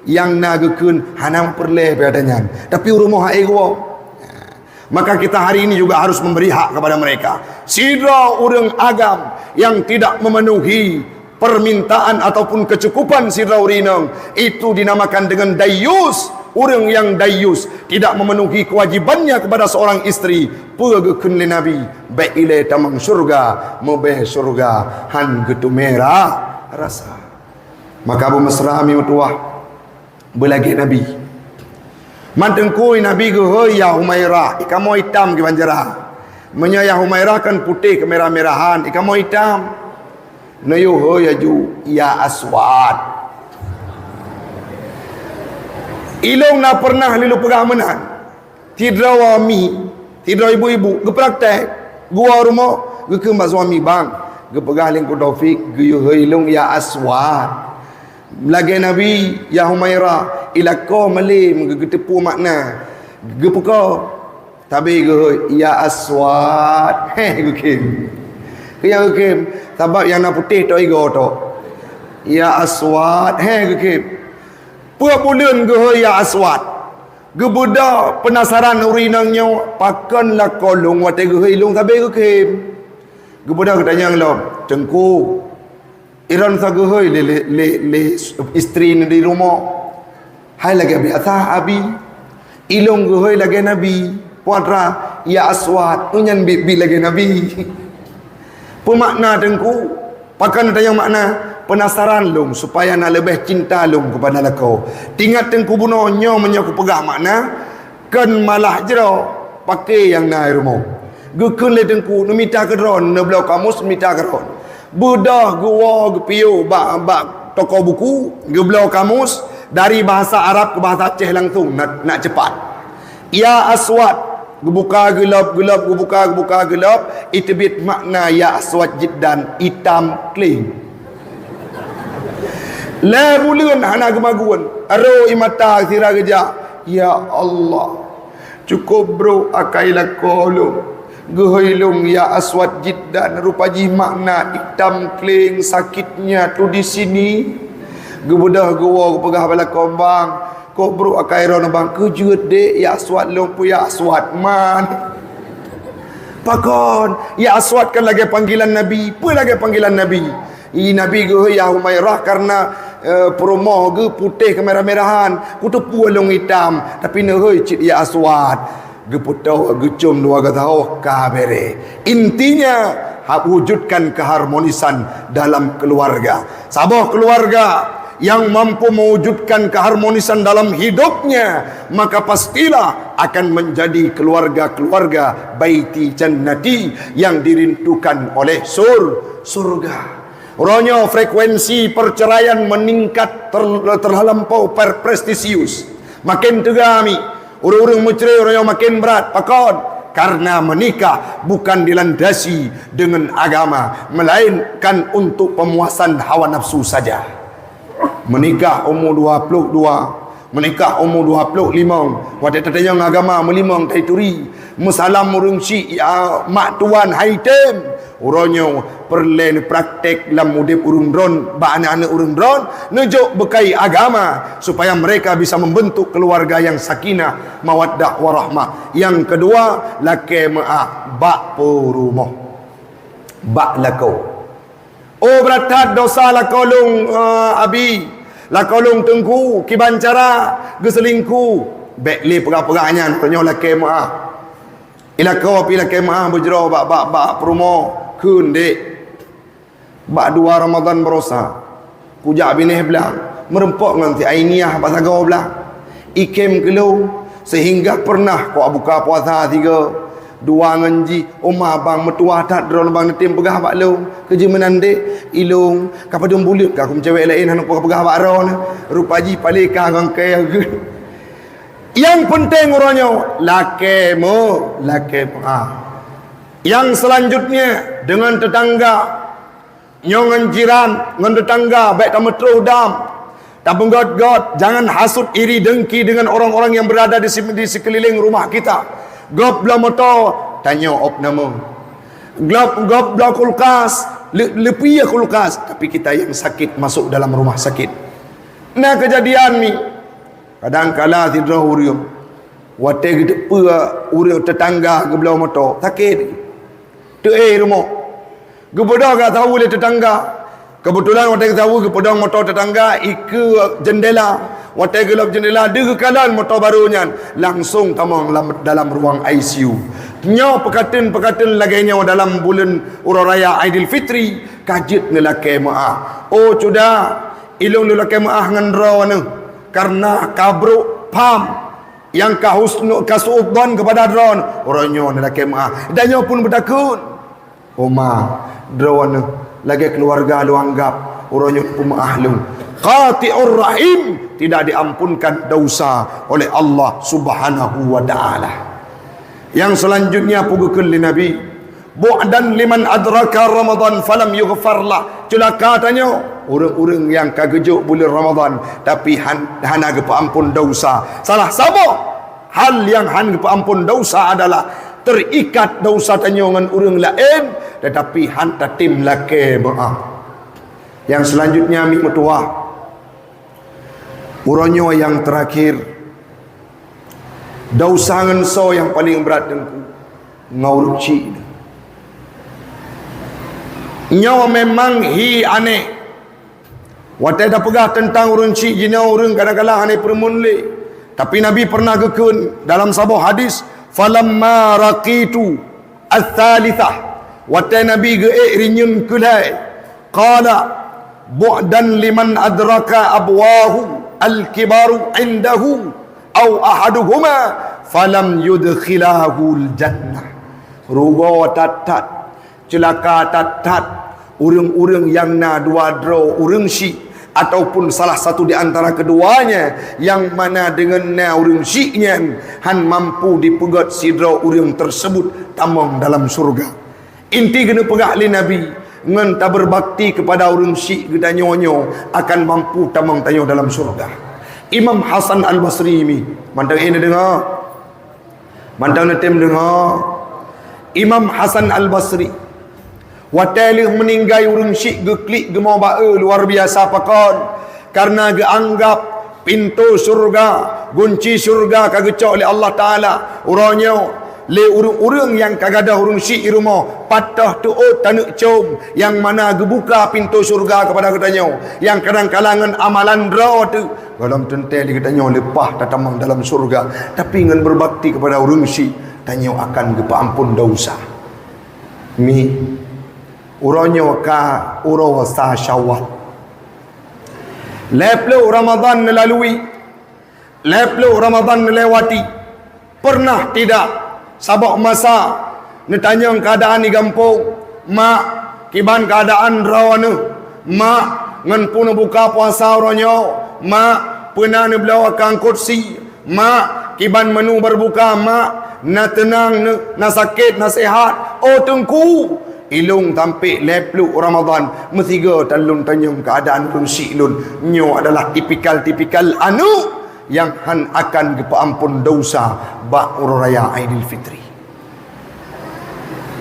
yang nagakun hanam perleh padanya tapi rumah ai gua maka kita hari ini juga harus memberi hak kepada mereka sidra urang agam yang tidak memenuhi permintaan ataupun kecukupan sidra urinang itu dinamakan dengan dayus orang yang dayus tidak memenuhi kewajibannya kepada seorang isteri pegekun le nabi baik ile tamang surga mebeh surga han getu merah rasa maka Abu Mesra mi tuah belagi nabi mantengkui nabi ge ya Humairah ikamo hitam ke banjara menya ya Humairah kan putih kemerah-merahan ikamo hitam nayo ya ju ya aswad ilong na pernah lilu pegah menan tidra wami tidra ibu-ibu ge praktek gua rumah ge ke mbak suami bang ge pegah ling ku Taufik ge yo hilung ya aswad lagi nabi ya Humairah ilako malim ge tepu makna ge peka tabi ge ya aswad ge kim ke yang kim sebab yang nak putih tok igo tok ya aswad ge kim pua bulan ge ya aswad ge budak penasaran urinangnya pakanlah kolong wate ge hilung tabi ge kim gebudak tanya lo cengku iran sa gehoi le istri di rumah hai lagi biasa abi ilong gehoi lagi nabi puatra ya aswad unyan bi lagi nabi pemakna cengku pakan tanya makna penasaran long supaya nak lebih cinta long kepada lakau tinggal tengku bunonyo menyaku pegah makna kan malah jero pakai yang naik rumah gekun le tengku nu mita kedron nu belau kamus mita kedron budah gua gepiu bak toko buku ge belau kamus dari bahasa Arab ke bahasa Aceh langsung nak cepat ya aswad Gebuka gelap, gebuka gelap. Itibit makna ya aswad jiddan, hitam kling. La bulan hana gemaguan. Aro imata sira geja. Ya Allah. Cukup bro akailah kolong. Gehoilung ya aswad jiddan, rupaji makna hitam kling, sakitnya tu di sini. Gebudah gewa pegah bala kombang. Kau bro akairon bang kejut dek ya aswad lumpu ya aswad man. Pakon ya aswad kan lagi panggilan Nabi. Apa lagi panggilan Nabi? Nabi ge ya Humairah karena promo ge putih kemerah-merahan, kutu pualung hitam, tapi neuy cit ya aswad. Ge putau ge cum dua ga tahu kabere. Intinya wujudkan keharmonisan dalam keluarga. Sabah keluarga yang mampu mewujudkan keharmonisan dalam hidupnya, maka pastilah akan menjadi keluarga-keluarga baiti jannati yang dirindukan oleh surga. Orangnya frekuensi perceraian meningkat terlampau prestisius. Makin tegami, orang-orang mencerai orangnya makin berat. Pakon, karena menikah bukan dilandasi dengan agama, melainkan untuk pemuasan hawa nafsu saja. Menikah umur 22, menikah umur 25, waktu tertanya agama melimang taituri, musalam murungsi ya mak tuan haitem. Orangnya perlen praktek lam mudip urung dron, ba anak-anak urung dron, nejuk bekai agama supaya mereka bisa membentuk keluarga yang sakinah, mawaddah warahmah. Yang kedua, laki maaf, bak purumoh. Bak lakau. Oh beratat dosa lakolung abi. Lakolung tengku kibancara geselingku bekli pegah-pegahnya tanya laki maaf. Ilakau pi laki maaf berjero bak promo kun dek. Bak 2 Ramadan berosa. Kujak binih belang merempok nganti ainiah basagau belang. Ikem kelu sehingga pernah kau buka puasa 3 2 nganji umah bang metuah tak drone bang netim pegah bak lu kerja menande ilung kapadung bulut ka kum cewek lain hang pegah bak ron rupaji palika ngang kaya yang penting orangnya laki yang selanjutnya dengan tetangga nyongan jiran ngan tetangga baik tamu dam tabung god jangan hasut iri dengki dengan orang-orang yang berada di sekeliling rumah kita. Gop bela motor tanya op nama gop bela kulkas lebih ya kulkas, tapi kita yang sakit masuk dalam rumah sakit. Nah kejadian ni kadang-kala tidur urium wate gede urium tetangga ge bela motor sakit tu rumah gebodoh gak tahu le tetangga. Kebetulan wate tahu ke pedang motor tetangga ke jendela, wate gelap jendela dia kekalan motor barunya langsung tamang dalam ruang ICU. Nya pekatin lagainya dalam bulan uraya Aidilfitri kajit nelake maah. Oh cuda ilung nelake maah ngandrawana karena kabruk pam yang kahusnu kasuban kepada drone orangnya nelake maah. Danyo pun bertakun. Oma drawana lagi keluarga lu anggap orangnya pemahlum qati'ur rahim, tidak diampunkan dosa oleh Allah Subhanahu wa taala. Yang selanjutnya pugukeun li Nabi bu'dan liman adraka Ramadan falam yughfar lah. Celaka tanya orang-orang yang kagejuk bulan Ramadan tapi hana gepa ampun dosa. Salah sama hal yang hana gepa ampun dosa adalah terikat dosa tanya dengan orang lain tetapi hantar tim laki maaf. Yang selanjutnya amik metuah uronyo yang terakhir dosa ngenso yang paling berat dengku ngauruci nyawa memang hi aneh wate dah pegah tentang urunci jina urun kadang-kadang aneh permunle, tapi Nabi pernah gekun dalam sebuah hadis falamma raqitu al-thalithah wate Nabi ge rinyun kulai qala bu'dan liman adraka abwahu al-kibaru indahu aw ahaduhuma falam yudkhilahu al-jannah. Rugo tatat celaka tatat urang-urang yang na dua dro urang si ataupun salah satu di antara keduanya, yang mana dengan urang syiknya han mampu dipegat sidra urang tersebut tamang dalam surga. Inti kena pegak li Nabi ngan tak berbakti kepada urang syik kita nyonyo akan mampu tamang tayo dalam surga. Imam Hasan Al-Basri ni mantang ini dengar, mantang netem dengar. Imam Hasan Al-Basri watalih meninggai urang syik geklik gemau bae luar biasa pakon, karena geanggap pintu surga, kunci surga kagecok oleh Allah Taala. Urangnya le urang-urang yang kagadah urang syik di rumah patah tuut tanuk com, yang mana gebuka pintu surga kepada katanya, yang kadang kalangan amalan draw tu dalam tentel katanya lepah tatamang dalam surga, tapi dengan berbakti kepada urang syik tanya akan gepampun dosa. Mi uronyo ka uro sa Syawal, leplo Ramadan melalui, leplo Ramadan melewati, pernah tidak sabak masa netanya keadaan di kampung mak kiban keadaan rawana mak ngan pun buka puasa uronyo mak pernah nebelawa kang kursi mak kiban menu berbuka mak na tenang na sakit na sehat oh tengku ilung tampik leplu Ramadan metiga talun tanyung keadaan pun siklun nyo adalah tipikal anu yang han akan gepampun dosa bak raya Aidilfitri.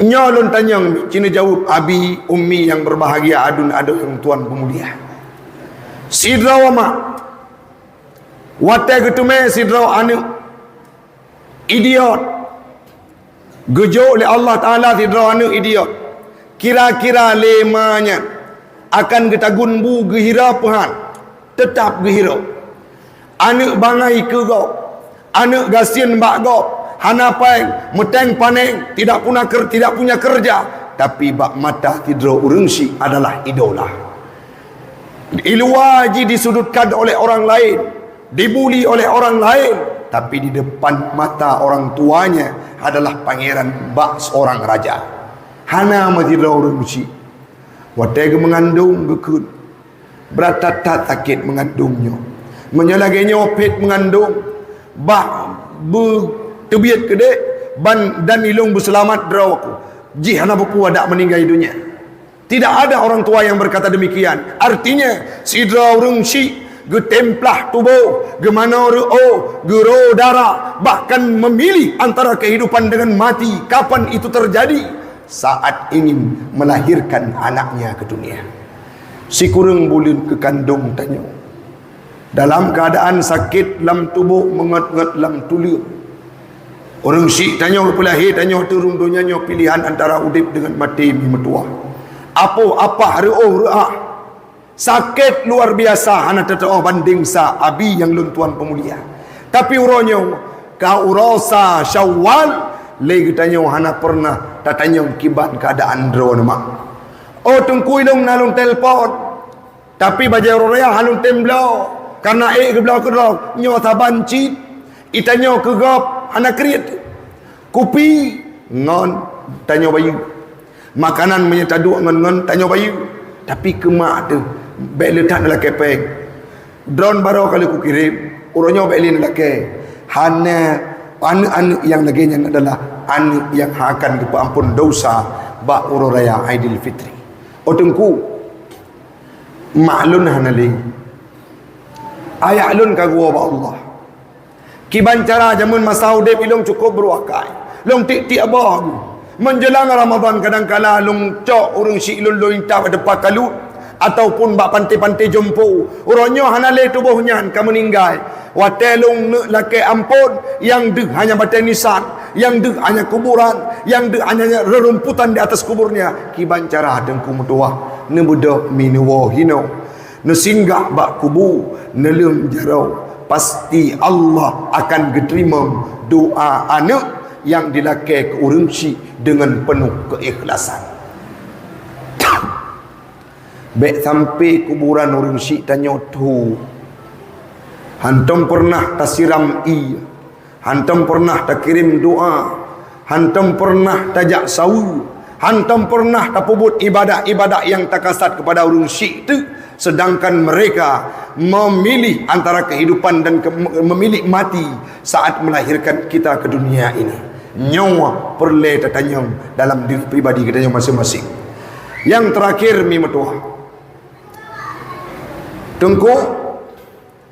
Nyo lun tanyung cina jawab abi ummi yang berbahagia adun adun yang tuan pemulia. Sidra wa mak watai getume sidra anu idiot gejo oleh Allah Ta'ala sidra anu idiot, kira-kira lemanya akan getagun bu gehira Tuhan tetap gehira anak bangai ke gau anak gasian bak gau hanapai meteng paneng tidak punya kerja, tapi bak mata tidro urungsi adalah idola, iluaji disudutkan oleh orang lain, dibuli oleh orang lain, tapi di depan mata orang tuanya adalah pangeran bak seorang raja. Hana madira orang uci watai mengandung gekut beratat sakit mengandungnya, menyalagainya opet mengandung bah tebiat gede ban dan ilung berselamat derawaku jihana bepu ada meninggal dunia. Tidak ada orang tua yang berkata demikian. Artinya sidra orang syik getemplah tubuh gemana gero darah, bahkan memilih antara kehidupan dengan mati. Kapan itu terjadi? Saat ingin melahirkan anaknya ke dunia. Si kurang bulan ke kandung tanya dalam keadaan sakit lam tubuh mengat-ngat lam tulir. Orang syik tanya pelahir tanya turun dunia pilihan antara udip dengan mati metua. Apa re'ah sakit luar biasa hana tetau banding sa abi yang luntuan pemulia. Tapi uronyo ka urasa Syawal lagi tanya hana pernah tatanya kibat keadaan drone mak. Oh tengku ilung nalung telpon, tapi baja raya halung temblau karena geblau kedok nyo tabanci itanyo kegap hana kriat kupi ngon tanya bayu makanan menyata dua ngon tanya bayu, tapi kemak tu bek letak dalam kepeng drone baru kali ku kirim uronyo bek lin lake hana anu yang laginya adalah anu yang akan diampun dosa bak uro raya Aidilfitri. Otengku maklun hanali ayat lun kagua ba Allah kiban cara jamun masa udip ilung cukup beruakai long tik abah menjelang Ramadan kadang-kala long cok urang si ilun lo inta depan kalut ataupun bak pantai-pantai jompo uronyo hanale tubuhnya kamu meninggal watelung laki ampun yang deg hanya batai nisan, yang deg hanya kuburan, yang deg hanya rerumputan di atas kuburnya. Kiban cara dengku mutuah nebudak minuwo hino nesinggah bak kubu nelung jarau, pasti Allah akan diterima doa anak yang dilakai ke urungsi dengan penuh keikhlasan. Bek sampai kuburan orang syik tanya tu hantam pernah tasiram hantam pernah tak kirim doa, hantam pernah tajak sawu, hantam pernah tak pubut ibadah-ibadah yang tak kasat kepada orang syik tu. sedangkan mereka memilih antara kehidupan dan memilih mati saat melahirkan kita ke dunia ini. Nyawa perle tatanyam dalam diri pribadi kita masing-masing. Yang terakhir mi metua tengku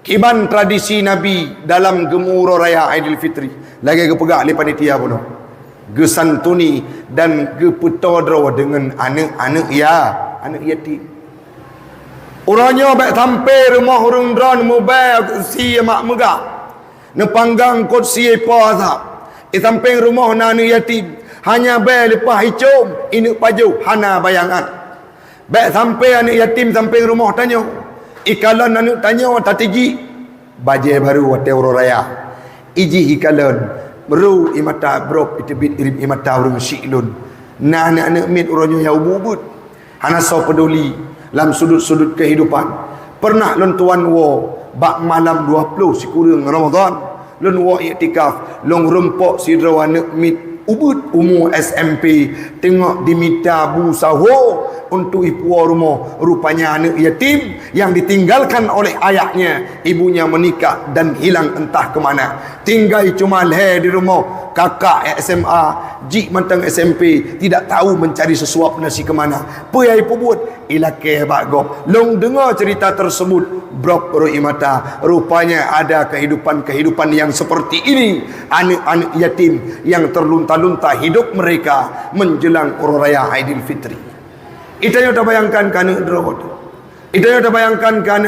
kiban tradisi Nabi dalam gemuruh raya Aidilfitri lagi ke pegak le panitia pun gesantuni dan geputodro dengan anak-anak anak yatim. Orangnya baik sampai rumah orang dran mobile si mak megah nepanggang kot si apa sampai rumah anak yatim hanya baik lepas hicum ini paju hana bayangan baik sampai anak yatim sampai rumah tanya ikalan anak tanya tatigi baje baru wate raya iji ikalan baru imata brok itibit irip imata urung syiklun nah anak-anak mit orangnya yang ubud hana so peduli dalam sudut-sudut kehidupan. Pernah lon tuan wo bak malam 20 si kurang Ramadan lon wo iktikaf long rempok si rawana mit ubud umur SMP tengok dimita bu saho untuk ibu rumah rupanya anak yatim yang ditinggalkan oleh ayahnya, ibunya menikah dan hilang entah ke mana, tinggal cuma leh di rumah kakak SMA jik mantang SMP tidak tahu mencari sesuap nasi ke mana payai pubut ilake bagop long dengar cerita tersebut brok roi mata rupanya ada kehidupan yang seperti ini anak-anak yatim yang terlunta-lunta hidup mereka menjelang raya Aidilfitri. Itanya tak bayangkan kan anak drod. Itanya tak bayangkan kan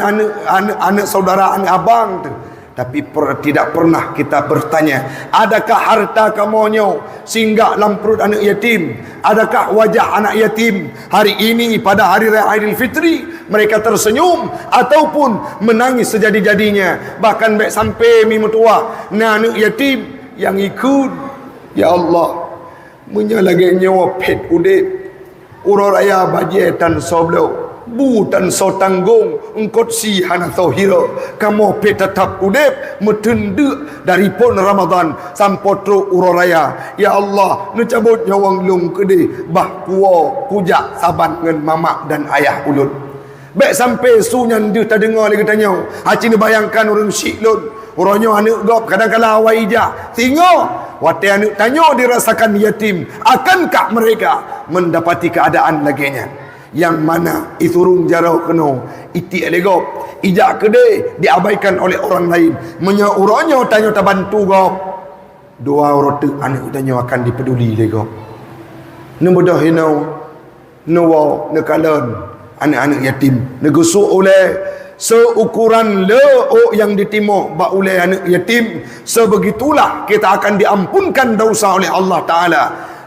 anak saudara anak abang tu. Tapi tidak pernah kita bertanya, adakah harta kamonyo singgah dalam perut anak yatim? Adakah wajah anak yatim hari ini pada hari raya Aidilfitri mereka tersenyum ataupun menangis sejadi-jadinya? Bahkan baik sampai mimpi tua anak yatim yang ikut, ya Allah menyalagi nyawa pet udip urang raya bajetan soblo butan so tanggung engkot si hana tauhira kamu pe tetap udep metendek dari pon Ramadan sampotro urang raya ya Allah nu cabut nyawang lung kede bah kuo kujak saban ngan mamak dan ayah ulun baik sampai sunyan dia tak dengar lagi tanya haci ni bayangkan orang syiklun orangnya anak gop kadang-kadang awai ija tengok wate anak tanya dirasakan yatim akankah mereka mendapati keadaan laginya yang mana isurung jarau kena iti elegop ijak kede diabaikan oleh orang lain menyauranya tanya tak bantu gop dua orang tu anak tanya akan dipeduli legop nemudah hinau nawa nekalan anak-anak yatim negusuk oleh seukuran leo yang ditimuk bak oleh anak yatim sebegitulah kita akan diampunkan dosa oleh Allah Ta'ala.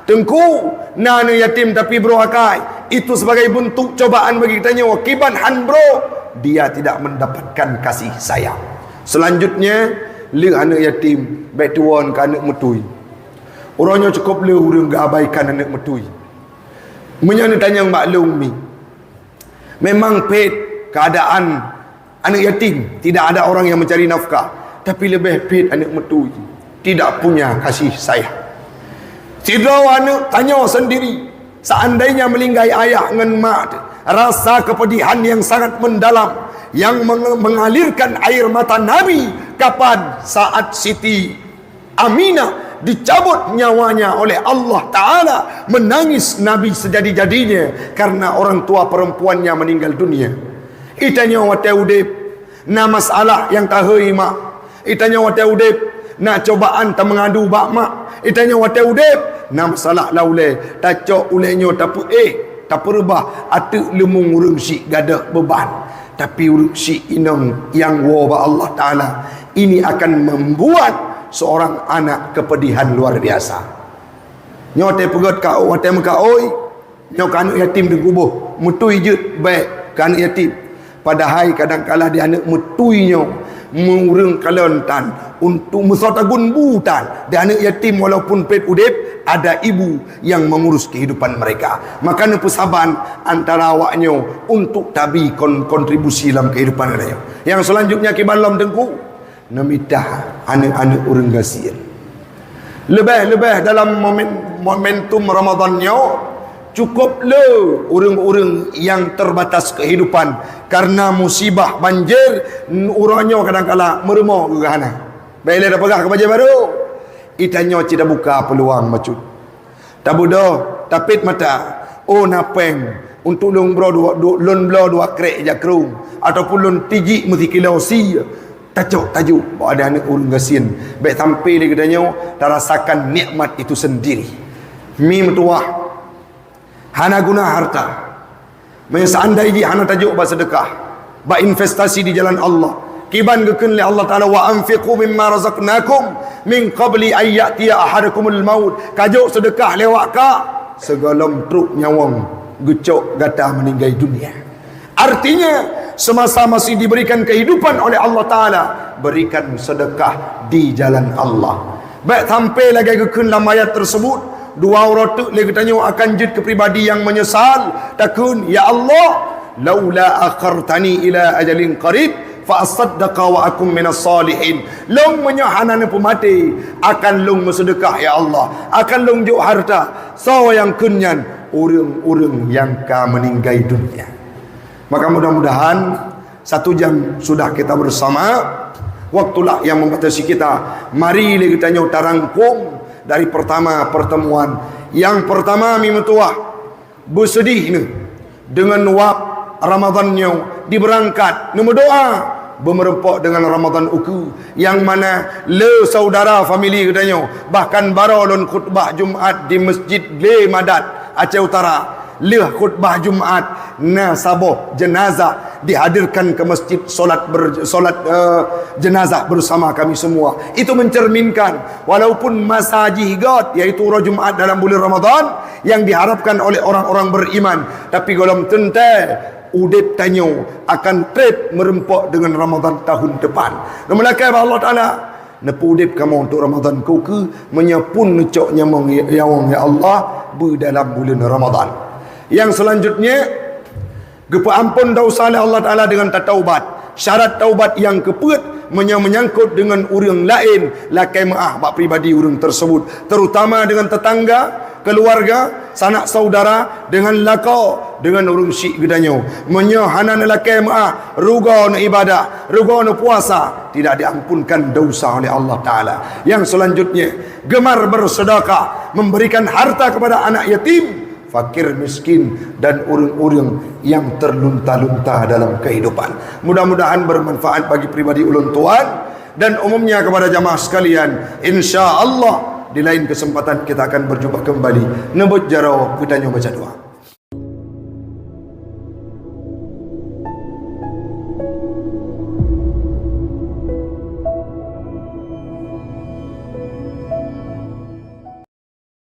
Tengku na anak yatim tapi bro hakai itu sebagai bentuk cobaan bagi kita nyawa kiban han bro dia tidak mendapatkan kasih sayang. Selanjutnya le anak yatim baik tuan ke anak metui orangnya cukup le urang abaikan anak metui menyana tanya maklum mi memang pet keadaan anak yatim tidak ada orang yang mencari nafkah tapi lebih pet anak metui tidak punya kasih sayang. Tidak anak tanya sendiri seandainya melinggai ayah dengan mak rasa kepedihan yang sangat mendalam yang mengalirkan air mata Nabi kapan saat Siti Aminah dicabut nyawanya oleh Allah Ta'ala menangis Nabi sejadi-jadinya karena orang tua perempuannya meninggal dunia. Itanya wate udip na masalah yang tahui mak itanya wate udip na cobaan tak mengadu bak mak itanya wate udip na masalah laule tacok ulenyo tapu tak perbah atuk lemung urung si gada beban tapi urung si inang yang wa Allah Ta'ala ini akan membuat seorang anak kepedihan luar biasa. Nyote pegot kau wate muka oi nyok anak yatim di kubur mutui je baik kan yatim padahal kadang-kala dia anak mutuinyo murung kalontan untuk musatagun butan dia anak yatim walaupun pet udip ada ibu yang mengurus kehidupan mereka makanya pesaban antara awaknya untuk tabi kontribusi dalam kehidupan mereka. Yang selanjutnya kibalam tengku namita anak-anak orang gasir lebih dalam momentum Ramadannya cukup le orang-orang yang terbatas kehidupan karena musibah banjir, urangnya kadang-kadang meremah gerhana. Bila dah pegah ke baju baru, itanya tidak buka peluang macut. Tak bodoh, tapit mata. Oh napeng untuk lon bro dua krek jakrung ataupun lon tiji mesti kilau si. Tajuk ada anak urang gasin. Baik tampil dia katanya terasakan nikmat itu sendiri. Mi metuah. Hana guna harta. Seandainya ji hana tajuk bersedekah, berinvestasi di jalan Allah. Kiban gekeun li Allah Taala wa anfiqu mimma razaqnakum min qabli ay ya'tiya ahadakumul maut. Kajuk sedekah lewat ka segalom truk nyawang gecok gata meninggal dunia. Artinya semasa masih diberikan kehidupan oleh Allah Taala, berikan sedekah di jalan Allah. Baik sampai lagi kekeun dalam ayat tersebut, dua orang tu lagi tanya akan jid ke pribadi yang menyesal. Takun, ya Allah, laula akhartani ila ajalin qarib fa asaddaqa wa akum minas salihin. Long menyohanan pemati akan long bersedekah ya Allah, akan long juk harta so yang kunyan urang-urang yang ka meninggal dunia. Maka mudah-mudahan 1 jam sudah kita bersama, waktulah yang membatasi kita. Mari kita nyata rangkum dari pertama pertemuan. Yang pertama mimetuah bersedih ni dengan wab Ramadannya diberangkat nu berdoa bermerempok dengan Ramadan uku yang mana le saudara family katanya bahkan barolon khutbah Jumaat di Masjid Le Madat Aceh Utara. Leh khutbah Jumaat nasabah jenazah dihadirkan ke masjid solat jenazah bersama kami semua. Itu mencerminkan walaupun masa jihad iaitu Jumaat dalam bulan Ramadan yang diharapkan oleh orang-orang beriman, tapi golong tentai udip tanyo akan trip merempok dengan Ramadan tahun depan. Namalakai Allah Taala nepudip kamu untuk Ramadan kau ke menyapun ngecok nyamong ya Allah dalam bulan Ramadan. Yang selanjutnya gepa ampun dosa oleh Allah Taala dengan taubat. Syarat taubat yang kepuat menyangkut dengan orang lain lakai maah bak pribadi orang tersebut, terutama dengan tetangga, keluarga, sanak saudara, dengan laka, dengan orang syik gedanyo. Menyohanan lakai maah, ruga na ibadah, ruga na puasa, tidak diampunkan dosa oleh Allah Taala. Yang selanjutnya gemar bersedekah, memberikan harta kepada anak yatim, fakir miskin dan orang-orang yang terlunta-lunta dalam kehidupan. Mudah-mudahan bermanfaat bagi pribadi ulun tuan dan umumnya kepada jamaah sekalian. Insya Allah di lain kesempatan kita akan berjumpa kembali. Nebut jarau kita baca doa.